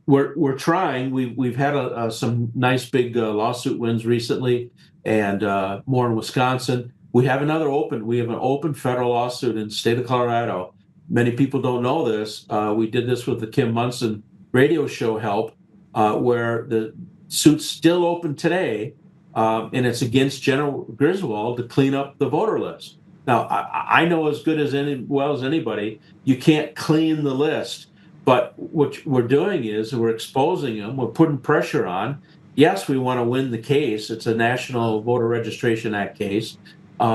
We're trying. We've had some nice big lawsuit wins recently, and more in Wisconsin. We have an open federal lawsuit in the state of Colorado. Many people don't know this. We did this with the Kim Munson radio show Help, where the suit's still open today, and it's against General Griswold to clean up the voter list. Now, I know as well as anybody, you can't clean the list, but what we're doing is we're exposing them, we're putting pressure on. Yes, we want to win the case. It's a National Voter Registration Act case. They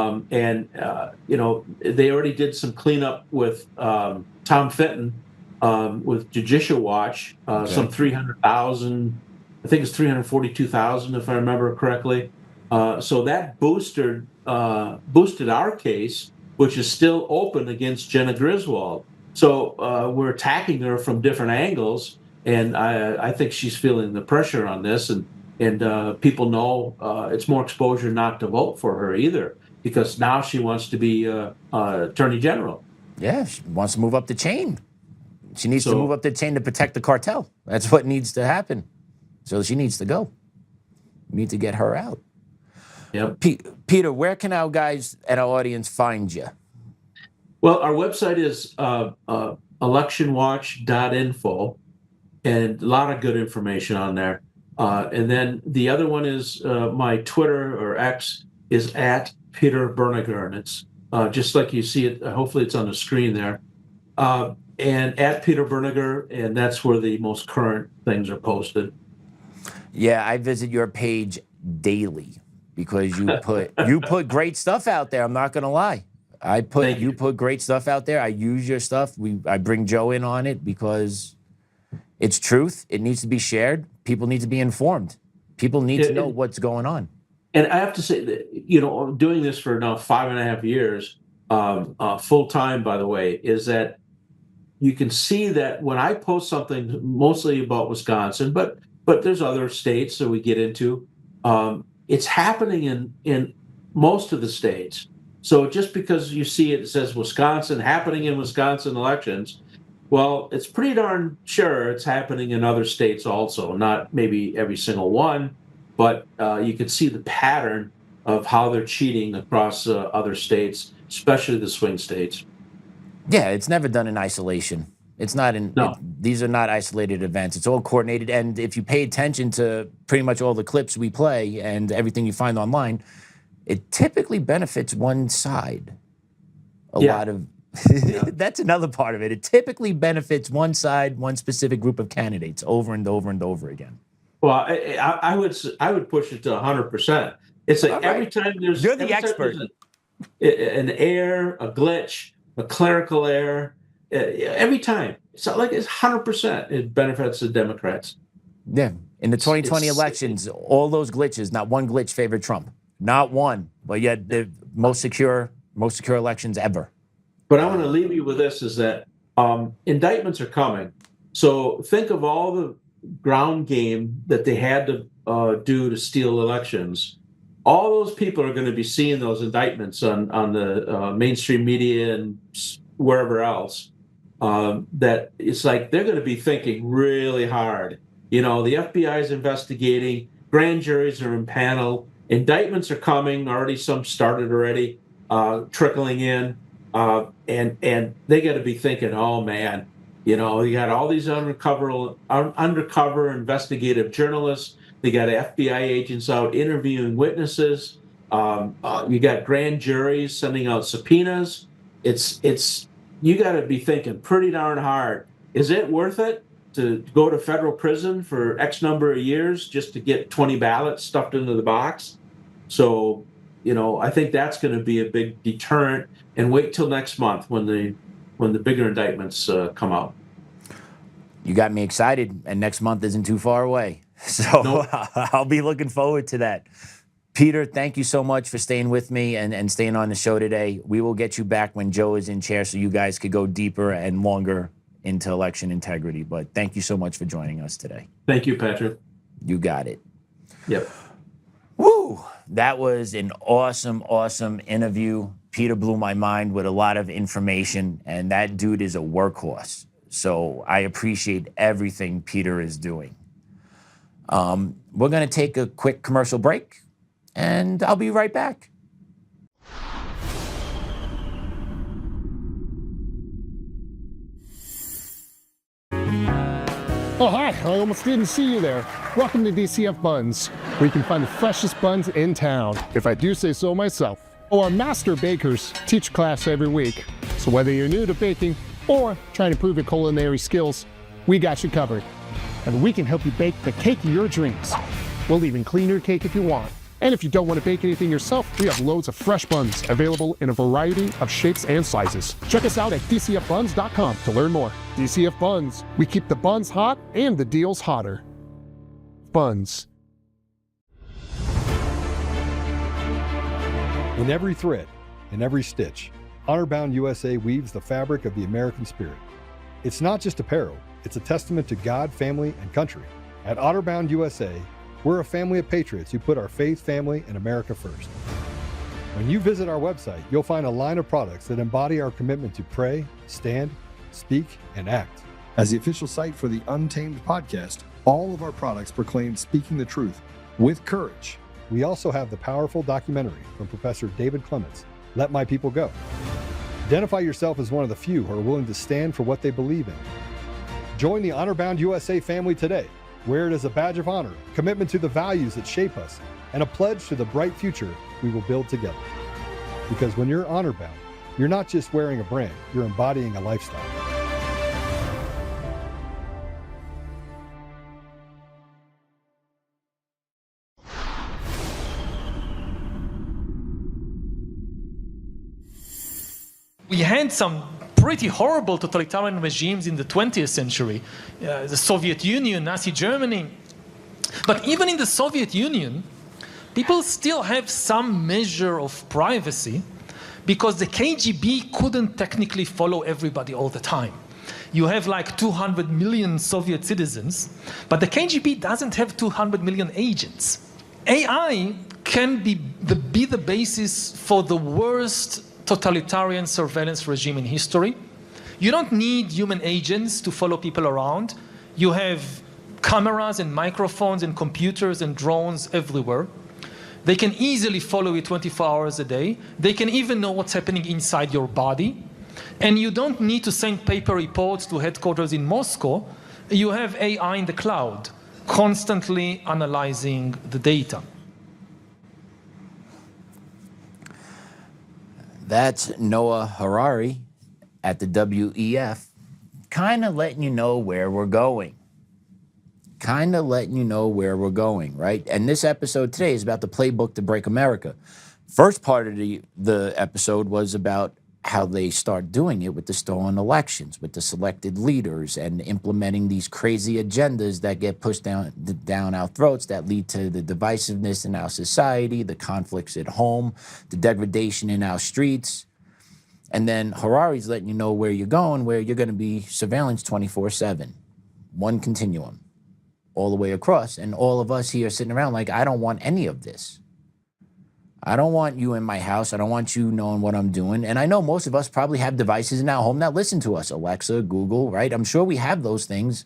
already did some cleanup with Tom Fenton with Judicial Watch, some 300,000, I think it's 342,000 if I remember correctly. So that boosted our case, which is still open against Jenna Griswold. So we're attacking her from different angles, and I think she's feeling the pressure on this, and people know it's more exposure not to vote for her either, because now she wants to be Attorney General. Yeah, she wants to move up the chain. She needs to move up the chain to protect the cartel. That's what needs to happen. So she needs to go. We need to get her out. Yep. Peter, where can our guys and our audience find you? Well, our website is electionwatch.info, and a lot of good information on there. And then the other one is my Twitter or X is at Peter Bernegger, and it's just like you see it. Hopefully, it's on the screen there. And at Peter Bernegger, and that's where the most current things are posted. Yeah, I visit your page daily because you put great stuff out there. I'm not gonna lie. You put great stuff out there. I use your stuff. I bring Joe in on it because it's truth. It needs to be shared. People need to be informed. People need to know what's going on. And I have to say that, doing this for now 5.5 years, full time, by the way, is that you can see that when I post something mostly about Wisconsin, but there's other states that we get into, it's happening in most of the states. So just because you see it says Wisconsin, happening in Wisconsin elections, well, it's pretty darn sure it's happening in other states also, not maybe every single one, but you can see the pattern of how they're cheating across other states, especially the swing states. Yeah, it's never done in isolation. It's not these are not isolated events. It's all coordinated. And if you pay attention to pretty much all the clips we play and everything you find online, it typically benefits one side. That's another part of it. It typically benefits one side, one specific group of candidates over and over and over again. Well, I would push it to 100%. It's like every time there's You're the expert. An error, a glitch, a clerical error, every time. It's not like it's 100%. It benefits the Democrats. Yeah. In the 2020 elections, all those glitches, not one glitch favored Trump. Not one. But yet the most secure elections ever. But I want to leave you with this, is that indictments are coming. So think of all the ground game that they had to do to steal elections. All those people are going to be seeing those indictments on the mainstream media and wherever else. That it's like they're going to be thinking really hard. The FBI is investigating. Grand juries are in panel. Indictments are coming. Already some started already, trickling in. And they got to be thinking, oh man, you got all these undercover investigative journalists. They got FBI agents out interviewing witnesses. You got grand juries sending out subpoenas. You got to be thinking pretty darn hard. Is it worth it to go to federal prison for X number of years just to get 20 ballots stuffed into the box? So, I think that's going to be a big deterrent. And wait till next month when the bigger indictments come out. You got me excited, and next month isn't too far away. So nope. I'll be looking forward to that. Peter, thank you so much for staying with me and staying on the show today. We will get you back when Joe is in chair so you guys could go deeper and longer into election integrity. But thank you so much for joining us today. Thank you, Patrick. You got it. Yep. Woo! That was an awesome, awesome interview. Peter blew my mind with a lot of information, and that dude is a workhorse. So I appreciate everything Peter is doing. We're going to take a quick commercial break, and I'll be right back. Oh, hi. I almost didn't see you there. Welcome to DCF Buns, where you can find the freshest buns in town, if I do say so myself. Oh, our master bakers teach class every week. So whether you're new to baking or trying to improve your culinary skills, we got you covered. And we can help you bake the cake of your dreams. We'll even clean your cake if you want. And if you don't want to bake anything yourself, we have loads of fresh buns available in a variety of shapes and sizes. Check us out at dcfbuns.com to learn more. DCF Buns, we keep the buns hot and the deals hotter. Buns. In every thread, in every stitch, Honor-Bound USA weaves the fabric of the American spirit. It's not just apparel, it's a testament to God, family, and country. At Honor-Bound USA, we're a family of patriots who put our faith, family, and America first. When you visit our website, you'll find a line of products that embody our commitment to pray, stand, speak, and act. As the official site for the Untamed podcast, all of our products proclaim speaking the truth With courage, we also have the powerful documentary from Professor David Clements, Let My People Go. Identify yourself as one of the few who are willing to stand for what they believe in. Join the Honor-Bound USA family today. Wear it as a badge of honor, commitment to the values that shape us, and a pledge to the bright future we will build together. Because when you're honor-bound, you're not just wearing a brand, you're embodying a lifestyle. We had some pretty horrible totalitarian regimes in the 20th century, the Soviet Union, Nazi Germany. But even in the Soviet Union, people still have some measure of privacy because the KGB couldn't technically follow everybody all the time. You have like 200 million Soviet citizens, but the KGB doesn't have 200 million agents. AI can be the basis for the worst totalitarian surveillance regime in history. You don't need human agents to follow people around. You have cameras and microphones and computers and drones everywhere. They can easily follow you 24 hours a day. They can even know what's happening inside your body. And you don't need to send paper reports to headquarters in Moscow. You have AI in the cloud, constantly analyzing the data. That's Noah Harari at the WEF, kind of letting you know where we're going. Kind of letting you know where we're going, right? And this episode today is about the playbook to break America. First part of the episode was about how they start doing it with the stolen elections, with the selected leaders and implementing these crazy agendas that get pushed down our throats that lead to the divisiveness in our society, the conflicts at home, the degradation in our streets. And then Harari's letting you know where you're going, where you're going to be surveillance 24/7, one continuum, all the way across. And all of us here sitting around like, I don't want any of this. I don't want you in my house. I don't want you knowing what I'm doing. And I know most of us probably have devices in our home that listen to us. Alexa, Google, right? I'm sure we have those things,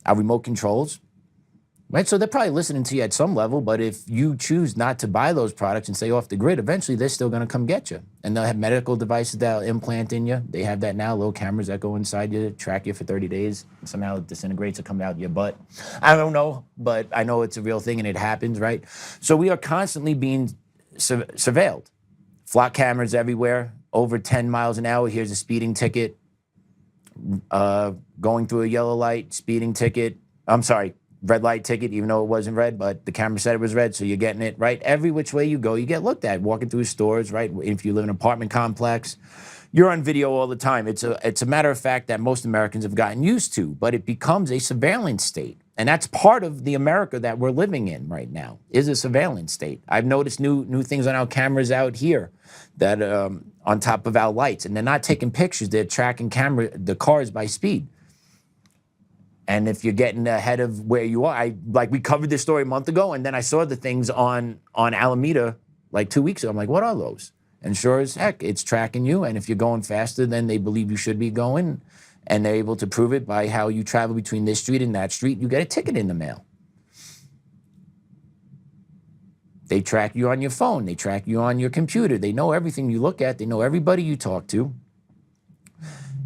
our remote controls, right? So they're probably listening to you at some level, but if you choose not to buy those products and stay off the grid, eventually they're still going to come get you. And they'll have medical devices that'll implant in you. They have that now, little cameras that go inside you, track you for 30 days. Somehow it disintegrates or comes out your butt. I don't know, but I know it's a real thing and it happens, right? So we are constantly being surveilled. Flock cameras everywhere, over 10 miles an hour. Here's a speeding ticket. Going through a yellow light, speeding ticket. I'm sorry, red light ticket, even though it wasn't red, but the camera said it was red, so you're getting it, right? Every which way you go, you get looked at. Walking through stores, right? If you live in an apartment complex, you're on video all the time. It's a matter of fact that most Americans have gotten used to, but it becomes a surveillance state. And that's part of the America that we're living in right now, is a surveillance state. I've noticed new things on our cameras out here that on top of our lights, and they're not taking pictures, they're tracking the cars by speed. And if you're getting ahead of where you are, we covered this story a month ago, and then I saw the things on Alameda like 2 weeks ago. I'm like, what are those? And sure as heck, it's tracking you. And if you're going faster than they believe you should be going, and they're able to prove it by how you travel between this street and that street, you get a ticket in the mail. They track you on your phone. They track you on your computer. They know everything you look at. They know everybody you talk to.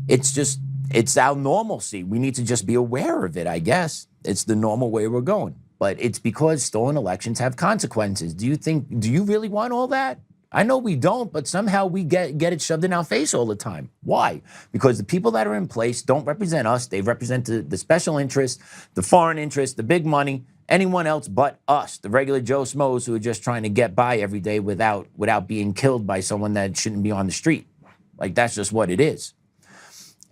It's our normalcy. We need to just be aware of it, I guess. It's the normal way we're going. But it's because stolen elections have consequences. Do you really want all that? I know we don't, but somehow we get it shoved in our face all the time. Why? Because the people that are in place don't represent us. They represent the special interests, the foreign interests, the big money, anyone else but us, the regular Joe Schmoes who are just trying to get by every day without being killed by someone that shouldn't be on the street. Like, that's just what it is.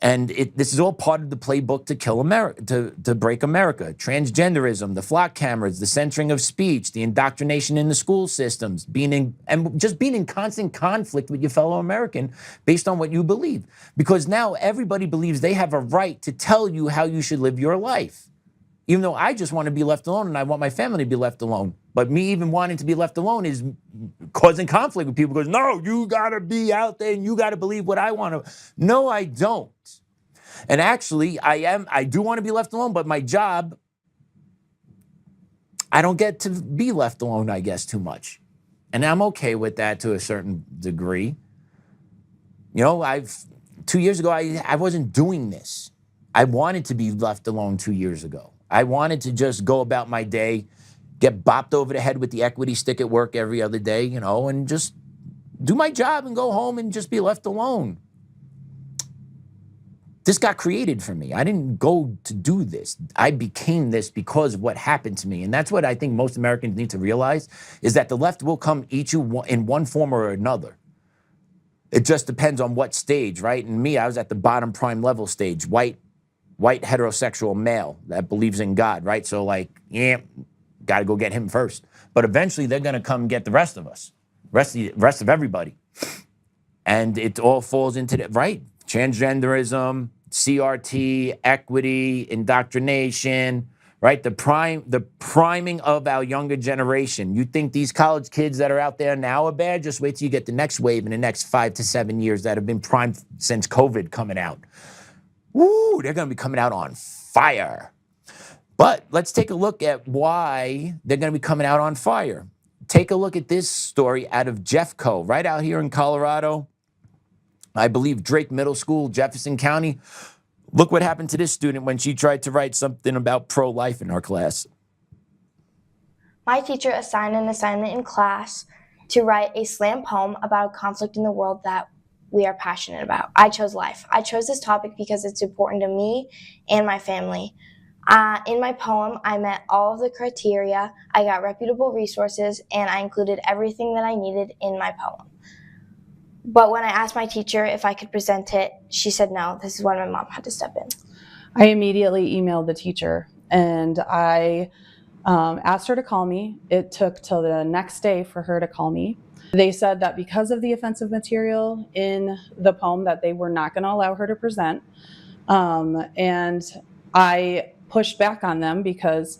And this is all part of the playbook to kill America, to break America. Transgenderism, the flock cameras, the censoring of speech, the indoctrination in the school systems, being in constant conflict with your fellow American based on what you believe. Because now everybody believes they have a right to tell you how you should live your life. Even though I just want to be left alone and I want my family to be left alone. But me even wanting to be left alone is causing conflict with people because, no, you got to be out there and you got to believe what I want to. No, I don't. And actually, I do want to be left alone, but my job, I don't get to be left alone, I guess, too much. And I'm okay with that to a certain degree. You know, 2 years ago, I wasn't doing this. I wanted to be left alone 2 years ago. I wanted to just go about my day, get bopped over the head with the equity stick at work every other day, you know, and just do my job and go home and just be left alone. This got created for me. I didn't go to do this. I became this because of what happened to me. And that's what I think most Americans need to realize, is that the left will come eat you in one form or another. It just depends on what stage, right? And me, I was at the bottom prime level stage, white heterosexual male that believes in God, right? So like, yeah, got to go get him first. But eventually they're going to come get the rest of us, rest of everybody. And it all falls into the, right? Transgenderism, CRT, equity, indoctrination, right? The priming of our younger generation. You think these college kids that are out there now are bad? Just wait till you get the next wave in the next 5 to 7 years that have been primed since COVID coming out. Woo, they're going to be coming out on fire. But let's take a look at why they're going to be coming out on fire. Take a look at this story out of Jeffco, right out here in Colorado. I believe Drake Middle School, Jefferson County. Look what happened to this student when she tried to write something about pro-life in her class. My teacher assigned an assignment in class to write a slam poem about a conflict in the world that we are passionate about. I chose life. I chose this topic because it's important to me and my family. In my poem, I met all of the criteria, I got reputable resources, and I included everything that I needed in my poem. But when I asked my teacher if I could present it, she said no. This is when my mom had to step in. I immediately emailed the teacher and I asked her to call me. It took till the next day for her to call me. They said that because of the offensive material in the poem that they were not going to allow her to present. And I pushed back on them because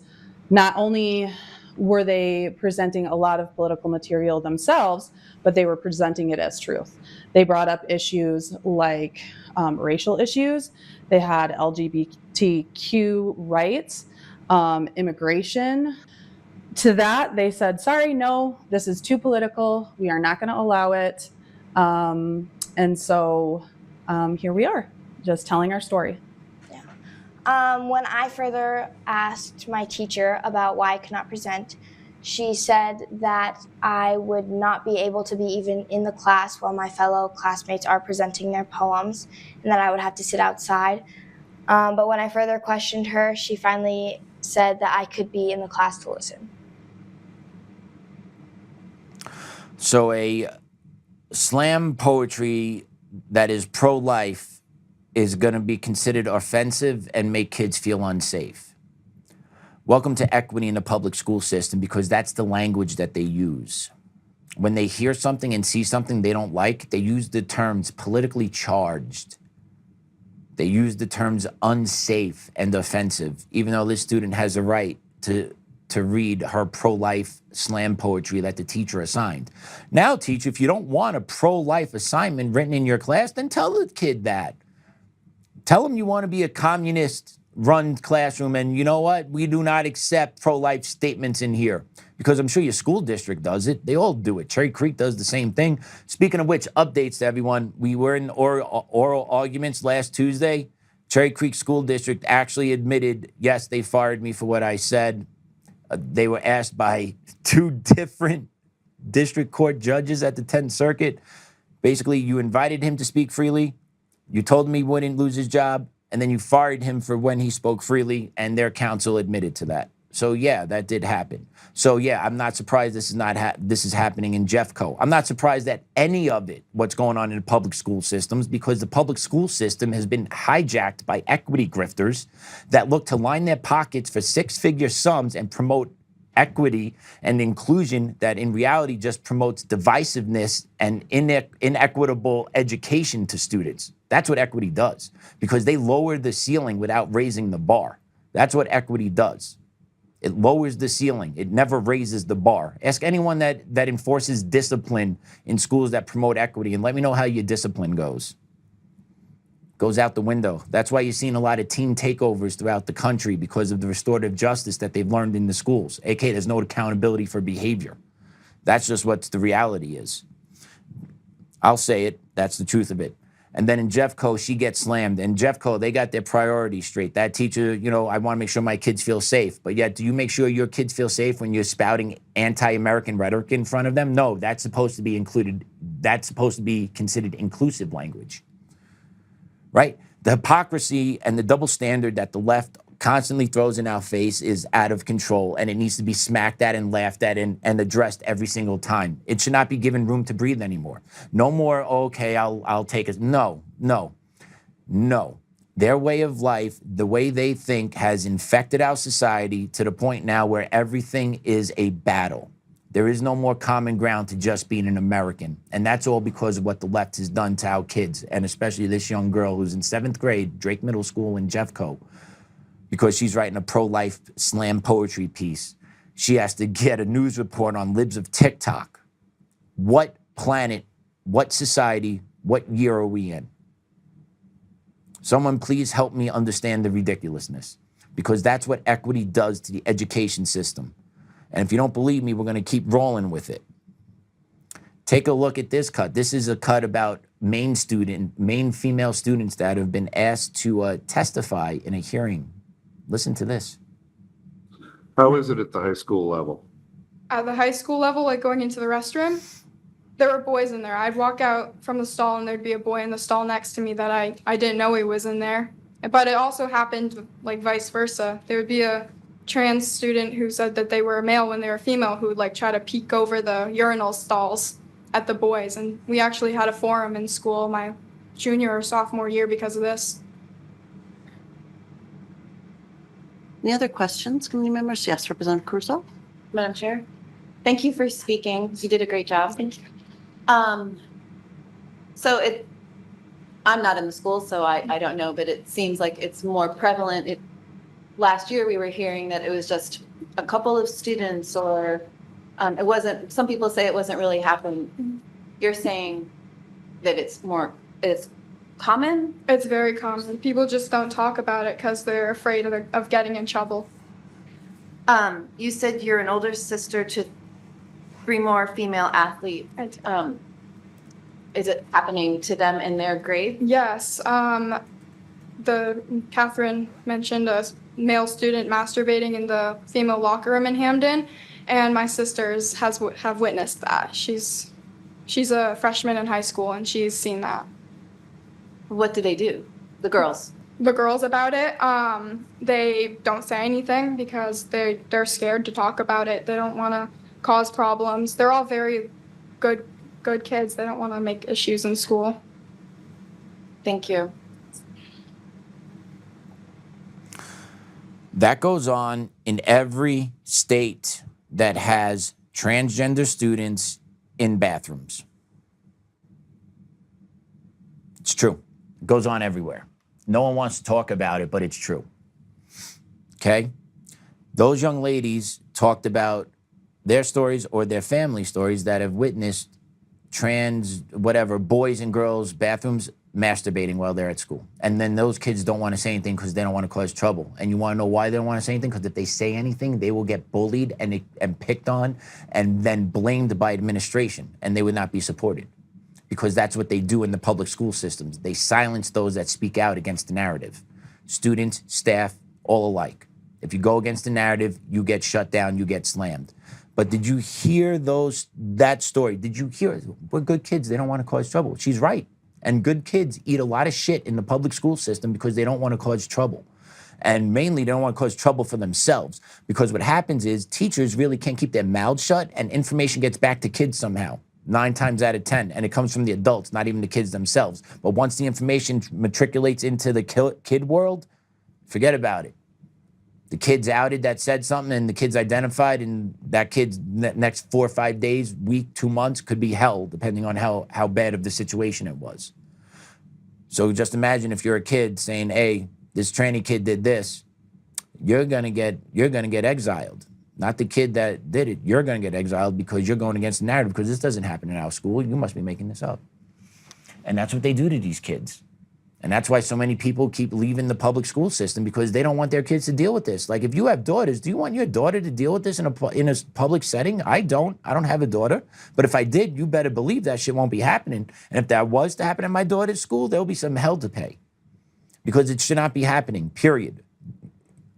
not only were they presenting a lot of political material themselves, but they were presenting it as truth. They brought up issues like racial issues. They had LGBTQ rights, immigration. To that, they said, sorry, no, this is too political. We are not going to allow it. And so here we are, just telling our story. When I further asked my teacher about why I could not present, she said that I would not be able to be even in the class while my fellow classmates are presenting their poems, and that I would have to sit outside. But when I further questioned her, she finally said that I could be in the class to listen. So a slam poetry that is pro-life is going to be considered offensive and make kids feel unsafe. Welcome to equity in the public school system, because that's the language that they use. When they hear something and see something they don't like, they use the terms politically charged. They use the terms unsafe and offensive, even though this student has a right to read her pro-life slam poetry that the teacher assigned. Now, teacher, if you don't want a pro-life assignment written in your class, then tell the kid that. Tell them you want to be a communist-run classroom, and you know what? We do not accept pro-life statements in here, because I'm sure your school district does it. They all do it. Cherry Creek does the same thing. Speaking of which, updates to everyone. We were in oral arguments last Tuesday. Cherry Creek School District actually admitted, yes, they fired me for what I said. They were asked by 2 different district court judges at the 10th Circuit. Basically, you invited him to speak freely. You told him he wouldn't lose his job, and then you fired him for when he spoke freely, and their counsel admitted to that. So yeah, that did happen. So yeah, I'm not surprised this is happening in Jeffco. I'm not surprised at any of it, what's going on in the public school systems, because the public school system has been hijacked by equity grifters that look to line their pockets for 6-figure sums and promote equity and inclusion that in reality just promotes divisiveness and inequitable education to students. That's what equity does, because they lower the ceiling without raising the bar. That's what equity does. It lowers the ceiling. It never raises the bar. Ask anyone that enforces discipline in schools that promote equity, and let me know how your discipline goes. goes out the window. That's why you're seeing a lot of team takeovers throughout the country, because of the restorative justice that they've learned in the schools. AK, there's no accountability for behavior. That's just what the reality is. I'll say it, that's the truth of it. And then in Jeffco, she gets slammed. And Jeffco, they got their priorities straight. That teacher, you know, I want to make sure my kids feel safe. But yet, do you make sure your kids feel safe when you're spouting anti-American rhetoric in front of them? No, that's supposed to be included. That's supposed to be considered inclusive language. Right? The hypocrisy and the double standard that the left constantly throws in our face is out of control, and it needs to be smacked at and laughed at and addressed every single time. It should not be given room to breathe anymore. No more, okay, I'll take it. No, no, no. Their way of life, the way they think, has infected our society to the point now where everything is a battle. There is no more common ground to just being an American. And that's all because of what the left has done to our kids, and especially this young girl who's in 7th grade, Drake Middle School in Jeffco, because she's writing a pro-life slam poetry piece. She has to get a news report on libs of TikTok. What planet, what society, what year are we in? Someone please help me understand the ridiculousness, because that's what equity does to the education system. And if you don't believe me, we're going to keep rolling with it. Take a look at this cut. This is a cut about Maine female students that have been asked to testify in a hearing. Listen to this. How is it at the high school level? At the high school level, like going into the restroom, there were boys in there. I'd walk out from the stall and there'd be a boy in the stall next to me that I didn't know he was in there. But it also happened like vice versa. There would be a trans student who said that they were a male when they were female who would like try to peek over the urinal stalls at the boys. And we actually had a forum in school my junior or sophomore year because of this. Any other questions, committee members? Yes, Representative Caruso. Madam Chair, thank you for speaking. You did a great job. I'm not in the school, so I don't know, but it seems like it's more prevalent. Last year we were hearing that it was just a couple of students, or it wasn't. Some people say it wasn't really happening. You're saying that it's common? It's very common. People just don't talk about it because they're afraid of getting in trouble. You said you're an older sister to 3 more female athletes. Is it happening to them in their grade? Yes. Catherine mentioned a male student masturbating in the female locker room in Hamden, and my sisters have witnessed that. She's a freshman in high school, and she's seen that. What do they do? The girls? The girls about it, they don't say anything because they're scared to talk about it. They don't want to cause problems. They're all very good kids. They don't want to make issues in school. Thank you. That goes on in every state that has transgender students in bathrooms. It's true. It goes on everywhere. No one wants to talk about it, but it's true. Okay? Those young ladies talked about their stories or their family stories that have witnessed trans, whatever, boys and girls bathrooms masturbating while they're at school. And then those kids don't want to say anything because they don't want to cause trouble. And you want to know why they don't want to say anything? Because if they say anything, they will get bullied and picked on and then blamed by administration, and they would not be supported. Because that's what they do in the public school systems. They silence those that speak out against the narrative. Students, staff, all alike. If you go against the narrative, you get shut down, you get slammed. But did you hear that story? Did you hear, we're good kids, they don't want to cause trouble. She's right. And good kids eat a lot of shit in the public school system because they don't want to cause trouble. And mainly they don't want to cause trouble for themselves. Because what happens is teachers really can't keep their mouths shut and information gets back to kids somehow. 9 times out of 10, and it comes from the adults, not even the kids themselves. But once the information matriculates into the kid world, forget about it. The kid's outed that said something, and the kid's identified, and that kid's next 4 or 5 days, week, 2 months could be hell, depending on how bad of the situation it was. So just imagine if you're a kid saying, "Hey, this tranny kid did this," you're gonna get exiled. Not the kid that did it. You're going to get exiled because you're going against the narrative, because this doesn't happen in our school. You must be making this up. And that's what they do to these kids. And that's why so many people keep leaving the public school system, because they don't want their kids to deal with this. Like, if you have daughters, do you want your daughter to deal with this in a public setting? I don't have a daughter. But if I did, you better believe that shit won't be happening. And if that was to happen at my daughter's school, there'll be some hell to pay, because it should not be happening, period.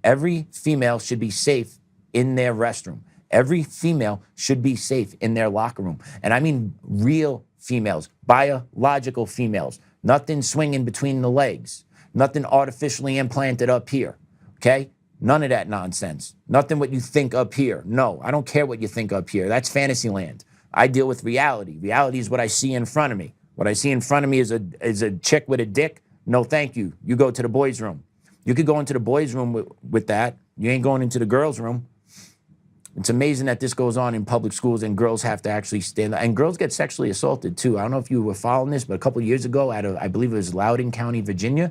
Every female should be safe in their restroom. Every female should be safe in their locker room. And I mean real females, biological females. Nothing swinging between the legs. Nothing artificially implanted up here, okay? None of that nonsense. Nothing what you think up here. No, I don't care what you think up here. That's fantasy land. I deal with reality. Reality is what I see in front of me. What I see in front of me is a chick with a dick. No, thank you. You go to the boys' room. You could go into the boys' room with that. You ain't going into the girls' room. It's amazing that this goes on in public schools and girls have to actually stand up. And girls get sexually assaulted too. I don't know if you were following this, but a couple of years ago out of, I believe it was Loudoun County, Virginia,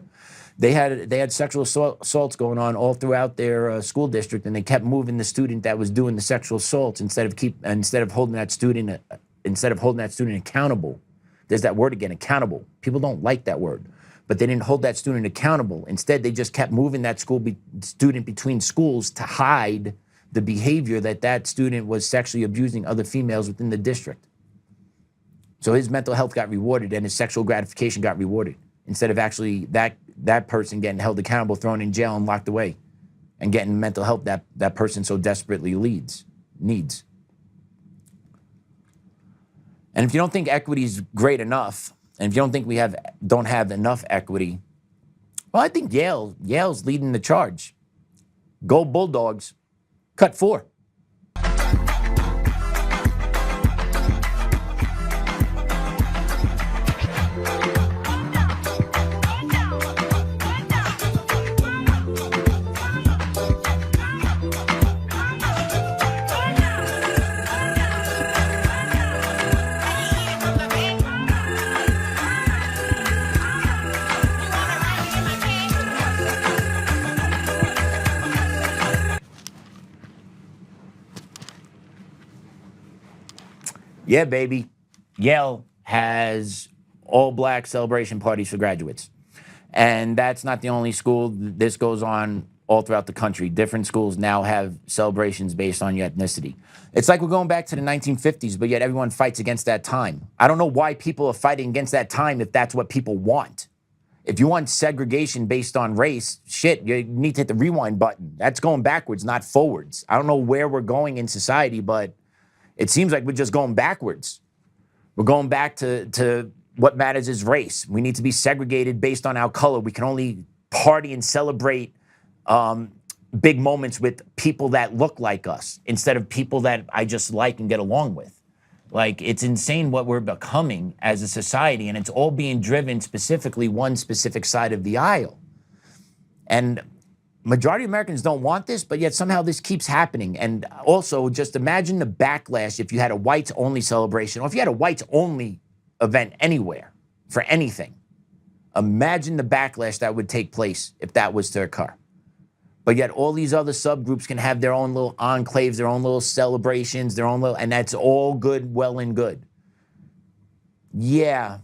they had sexual assaults going on all throughout their school district, and they kept moving the student that was doing the sexual assaults instead of holding that student accountable. There's that word again, accountable. People don't like that word. But they didn't hold that student accountable. Instead, they just kept moving that student between schools to hide the behavior that student was sexually abusing other females within the district. So his mental health got rewarded and his sexual gratification got rewarded, instead of actually that person getting held accountable, thrown in jail and locked away, and getting mental health that person so desperately needs. And if you don't think equity is great enough, and if you don't think we don't have enough equity, well, I think Yale's leading the charge. Go Bulldogs. Cut 4. Yeah, baby. Yale has all-black celebration parties for graduates. And that's not the only school. This goes on all throughout the country. Different schools now have celebrations based on your ethnicity. It's like we're going back to the 1950s, but yet everyone fights against that time. I don't know why people are fighting against that time if that's what people want. If you want segregation based on race, shit, you need to hit the rewind button. That's going backwards, not forwards. I don't know where we're going in society, but it seems like we're just going backwards. We're going back to what matters is race. We need to be segregated based on our color. We can only party and celebrate big moments with people that look like us instead of people that I just like and get along with. Like, it's insane what we're becoming as a society, and it's all being driven specifically one specific side of the aisle. And majority of Americans don't want this, but yet somehow this keeps happening. And also, just imagine the backlash if you had a whites-only celebration, or if you had a whites-only event anywhere for anything. Imagine the backlash that would take place if that was to occur. But yet all these other subgroups can have their own little enclaves, their own little celebrations, their own little, and that's all good, well and good. Yeah,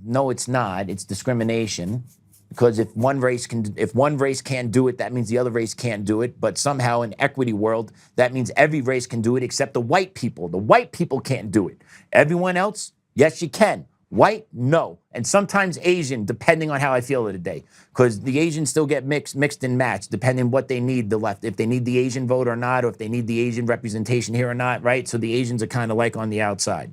no, it's not. It's discrimination. Because if one race can't do it, that means the other race can't do it. But somehow in equity world, that means every race can do it except the white people. The white people can't do it. Everyone else, yes, you can. White, no. And sometimes Asian, depending on how I feel of the day. Because the Asians still get mixed and matched, depending on what they need, the left. If they need the Asian vote or not, or if they need the Asian representation here or not, right? So the Asians are kind of like on the outside.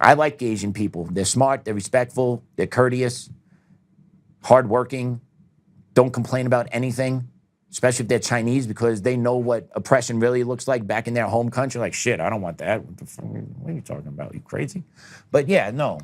I like Asian people. They're smart, they're respectful, they're courteous, hardworking, don't complain about anything, especially if they're Chinese, because they know what oppression really looks like back in their home country. Like, shit, I don't want that. What are you talking about? You crazy? But yeah, no.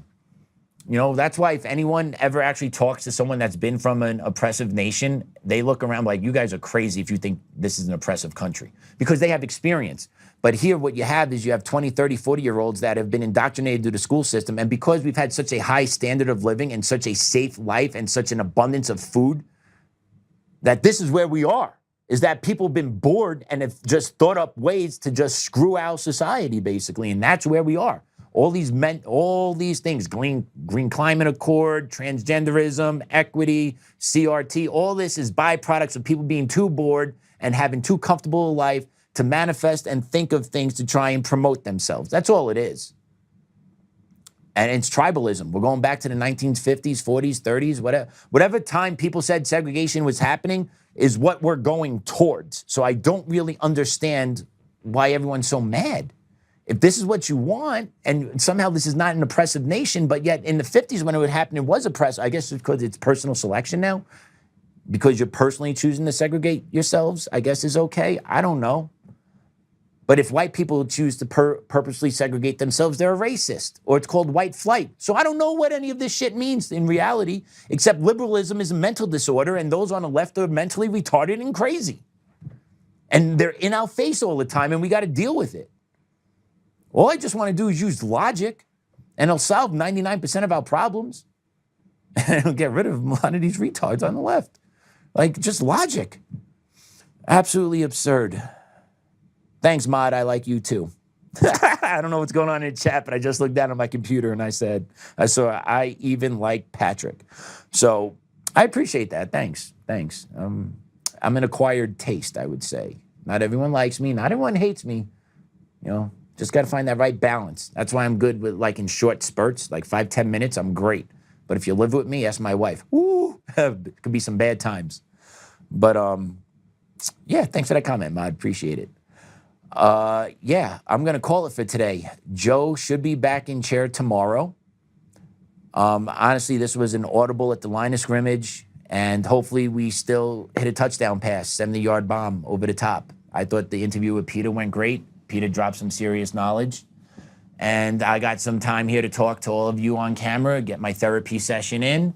You know, that's why if anyone ever actually talks to someone that's been from an oppressive nation, they look around like, you guys are crazy if you think this is an oppressive country, because they have experience. But here what you have is you have 20, 30, 40-year-olds that have been indoctrinated through the school system. And because we've had such a high standard of living and such a safe life and such an abundance of food, that this is where we are, is that people have been bored and have just thought up ways to just screw our society, basically. And that's where we are. all these things, Green Climate Accord, transgenderism, equity, CRT, all this is byproducts of people being too bored and having too comfortable a life to manifest and think of things to try and promote themselves. That's all it is. And it's tribalism. We're going back to the 1950s, 40s, 30s, whatever time people said segregation was happening is what we're going towards. So I don't really understand why everyone's so mad. If this is what you want, and somehow this is not an oppressive nation, but yet in the 50s when it would happen, it was oppressive. I guess it's because it's personal selection now, because you're personally choosing to segregate yourselves, I guess is okay. I don't know. But if white people choose to purposely segregate themselves, they're a racist, or it's called white flight. So I don't know what any of this shit means in reality, except liberalism is a mental disorder, and those on the left are mentally retarded and crazy. And they're in our face all the time, and we got to deal with it. All I just want to do is use logic, and it'll solve 99% of our problems. And it'll get rid of a lot of these retards on the left. Like, just logic. Absolutely absurd. Thanks, Mod. I like you too. I don't know what's going on in the chat, but I just looked down at my computer and I saw I even like Patrick. So I appreciate that. Thanks. I'm an acquired taste, I would say. Not everyone likes me. Not everyone hates me. You know, just got to find that right balance. That's why I'm good with, like, in short spurts, like 5-10 minutes, I'm great. But if you live with me, ask my wife. Woo, it could be some bad times. But yeah, thanks for that comment, Mod. Appreciate it. Yeah, I'm going to call it for today. Joe should be back in chair tomorrow. Honestly, this was an audible at the line of scrimmage, and hopefully we still hit a touchdown pass, 70-yard bomb over the top. I thought the interview with Peter went great. Peter dropped some serious knowledge. And I got some time here to talk to all of you on camera, get my therapy session in,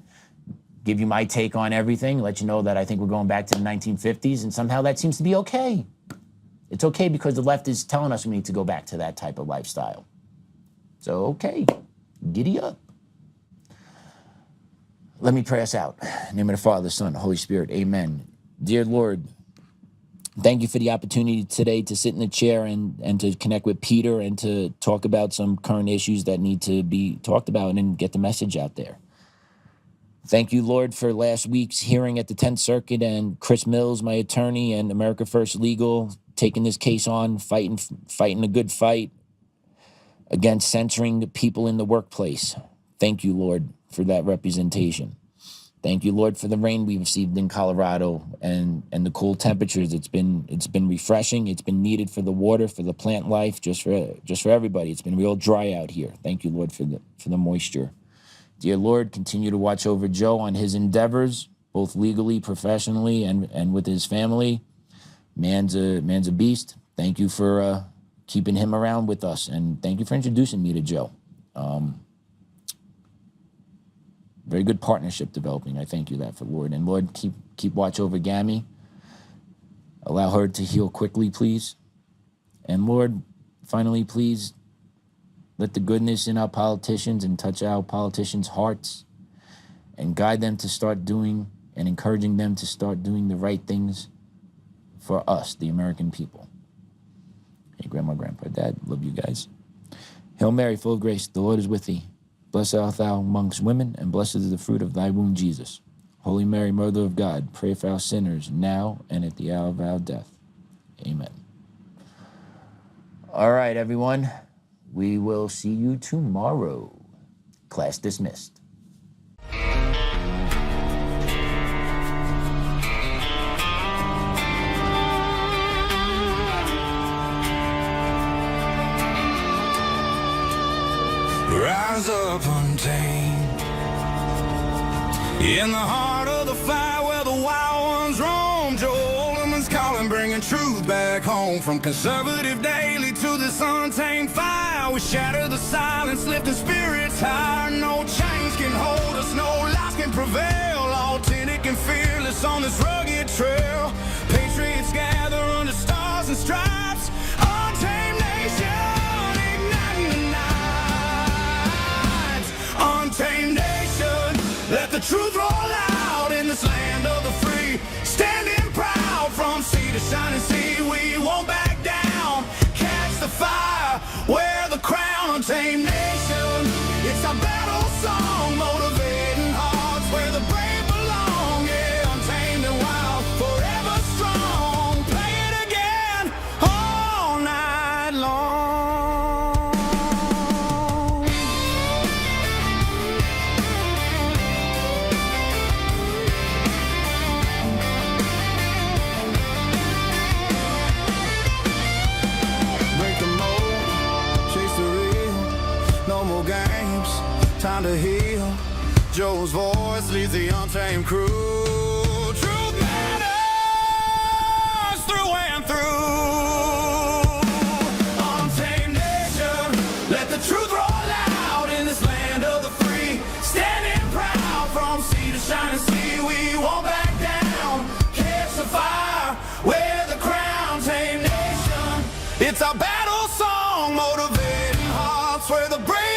give you my take on everything, let you know that I think we're going back to the 1950s, and somehow that seems to be okay. It's okay because the left is telling us we need to go back to that type of lifestyle. So, okay, giddy up. Let me pray us out. In the name of the Father, the Son, the Holy Spirit, amen. Dear Lord, thank you for the opportunity today to sit in the chair and to connect with Peter and to talk about some current issues that need to be talked about and get the message out there. Thank you, Lord, for last week's hearing at the 10th Circuit and Chris Mills, my attorney, and America First Legal, taking this case on, fighting a good fight against censoring people in the workplace. Thank you, Lord, for that representation. Thank you, Lord, for the rain we received in Colorado and the cool temperatures. It's been refreshing. It's been needed for the water, for the plant life, just for everybody. It's been real dry out here. Thank you, Lord, for the moisture. Dear Lord, continue to watch over Joe on his endeavors, both legally, professionally, and with his family. Man's a beast. Thank you for keeping him around with us, and thank you for introducing me to Joe. Very good partnership developing. I thank you that for, Lord. And Lord, keep watch over Gammy. Allow her to heal quickly, please. And Lord, finally, please let the goodness in our politicians and touch our politicians' hearts and guide them to start doing and encouraging them to start doing the right things for us, the American people. Hey, Grandma, Grandpa, Dad, love you guys. Hail Mary, full of grace, the Lord is with thee. Blessed art thou amongst women, and blessed is the fruit of thy womb, Jesus. Holy Mary, Mother of God, pray for our sinners, now and at the hour of our death. Amen. All right, everyone. We will see you tomorrow. Class dismissed. Rise up untamed in the heart of the fire where the wild ones roam. Joe Oltmann's calling, bringing truth back home. From conservative daily to this untamed fire, we shatter the silence, lifting spirits higher. No chains can hold us, no lies can prevail. Authentic and fearless on this rugged trail. Patriots gather under stars and stripes. Untamed nation, igniting the night. Untamed nation, let the truth roll out in this land of the free. Standing proud from sea to shining sea, we won't back down. Catch the fire, wear the crown, untamed nation. whose voice leads the untamed crew. Truth matters through and through. Untamed nation, let the truth roll out in this land of the free. Standing proud from sea to shining sea, we won't back down. Catch the fire, wear the crown, tame nation. It's our battle song, motivating hearts where the brave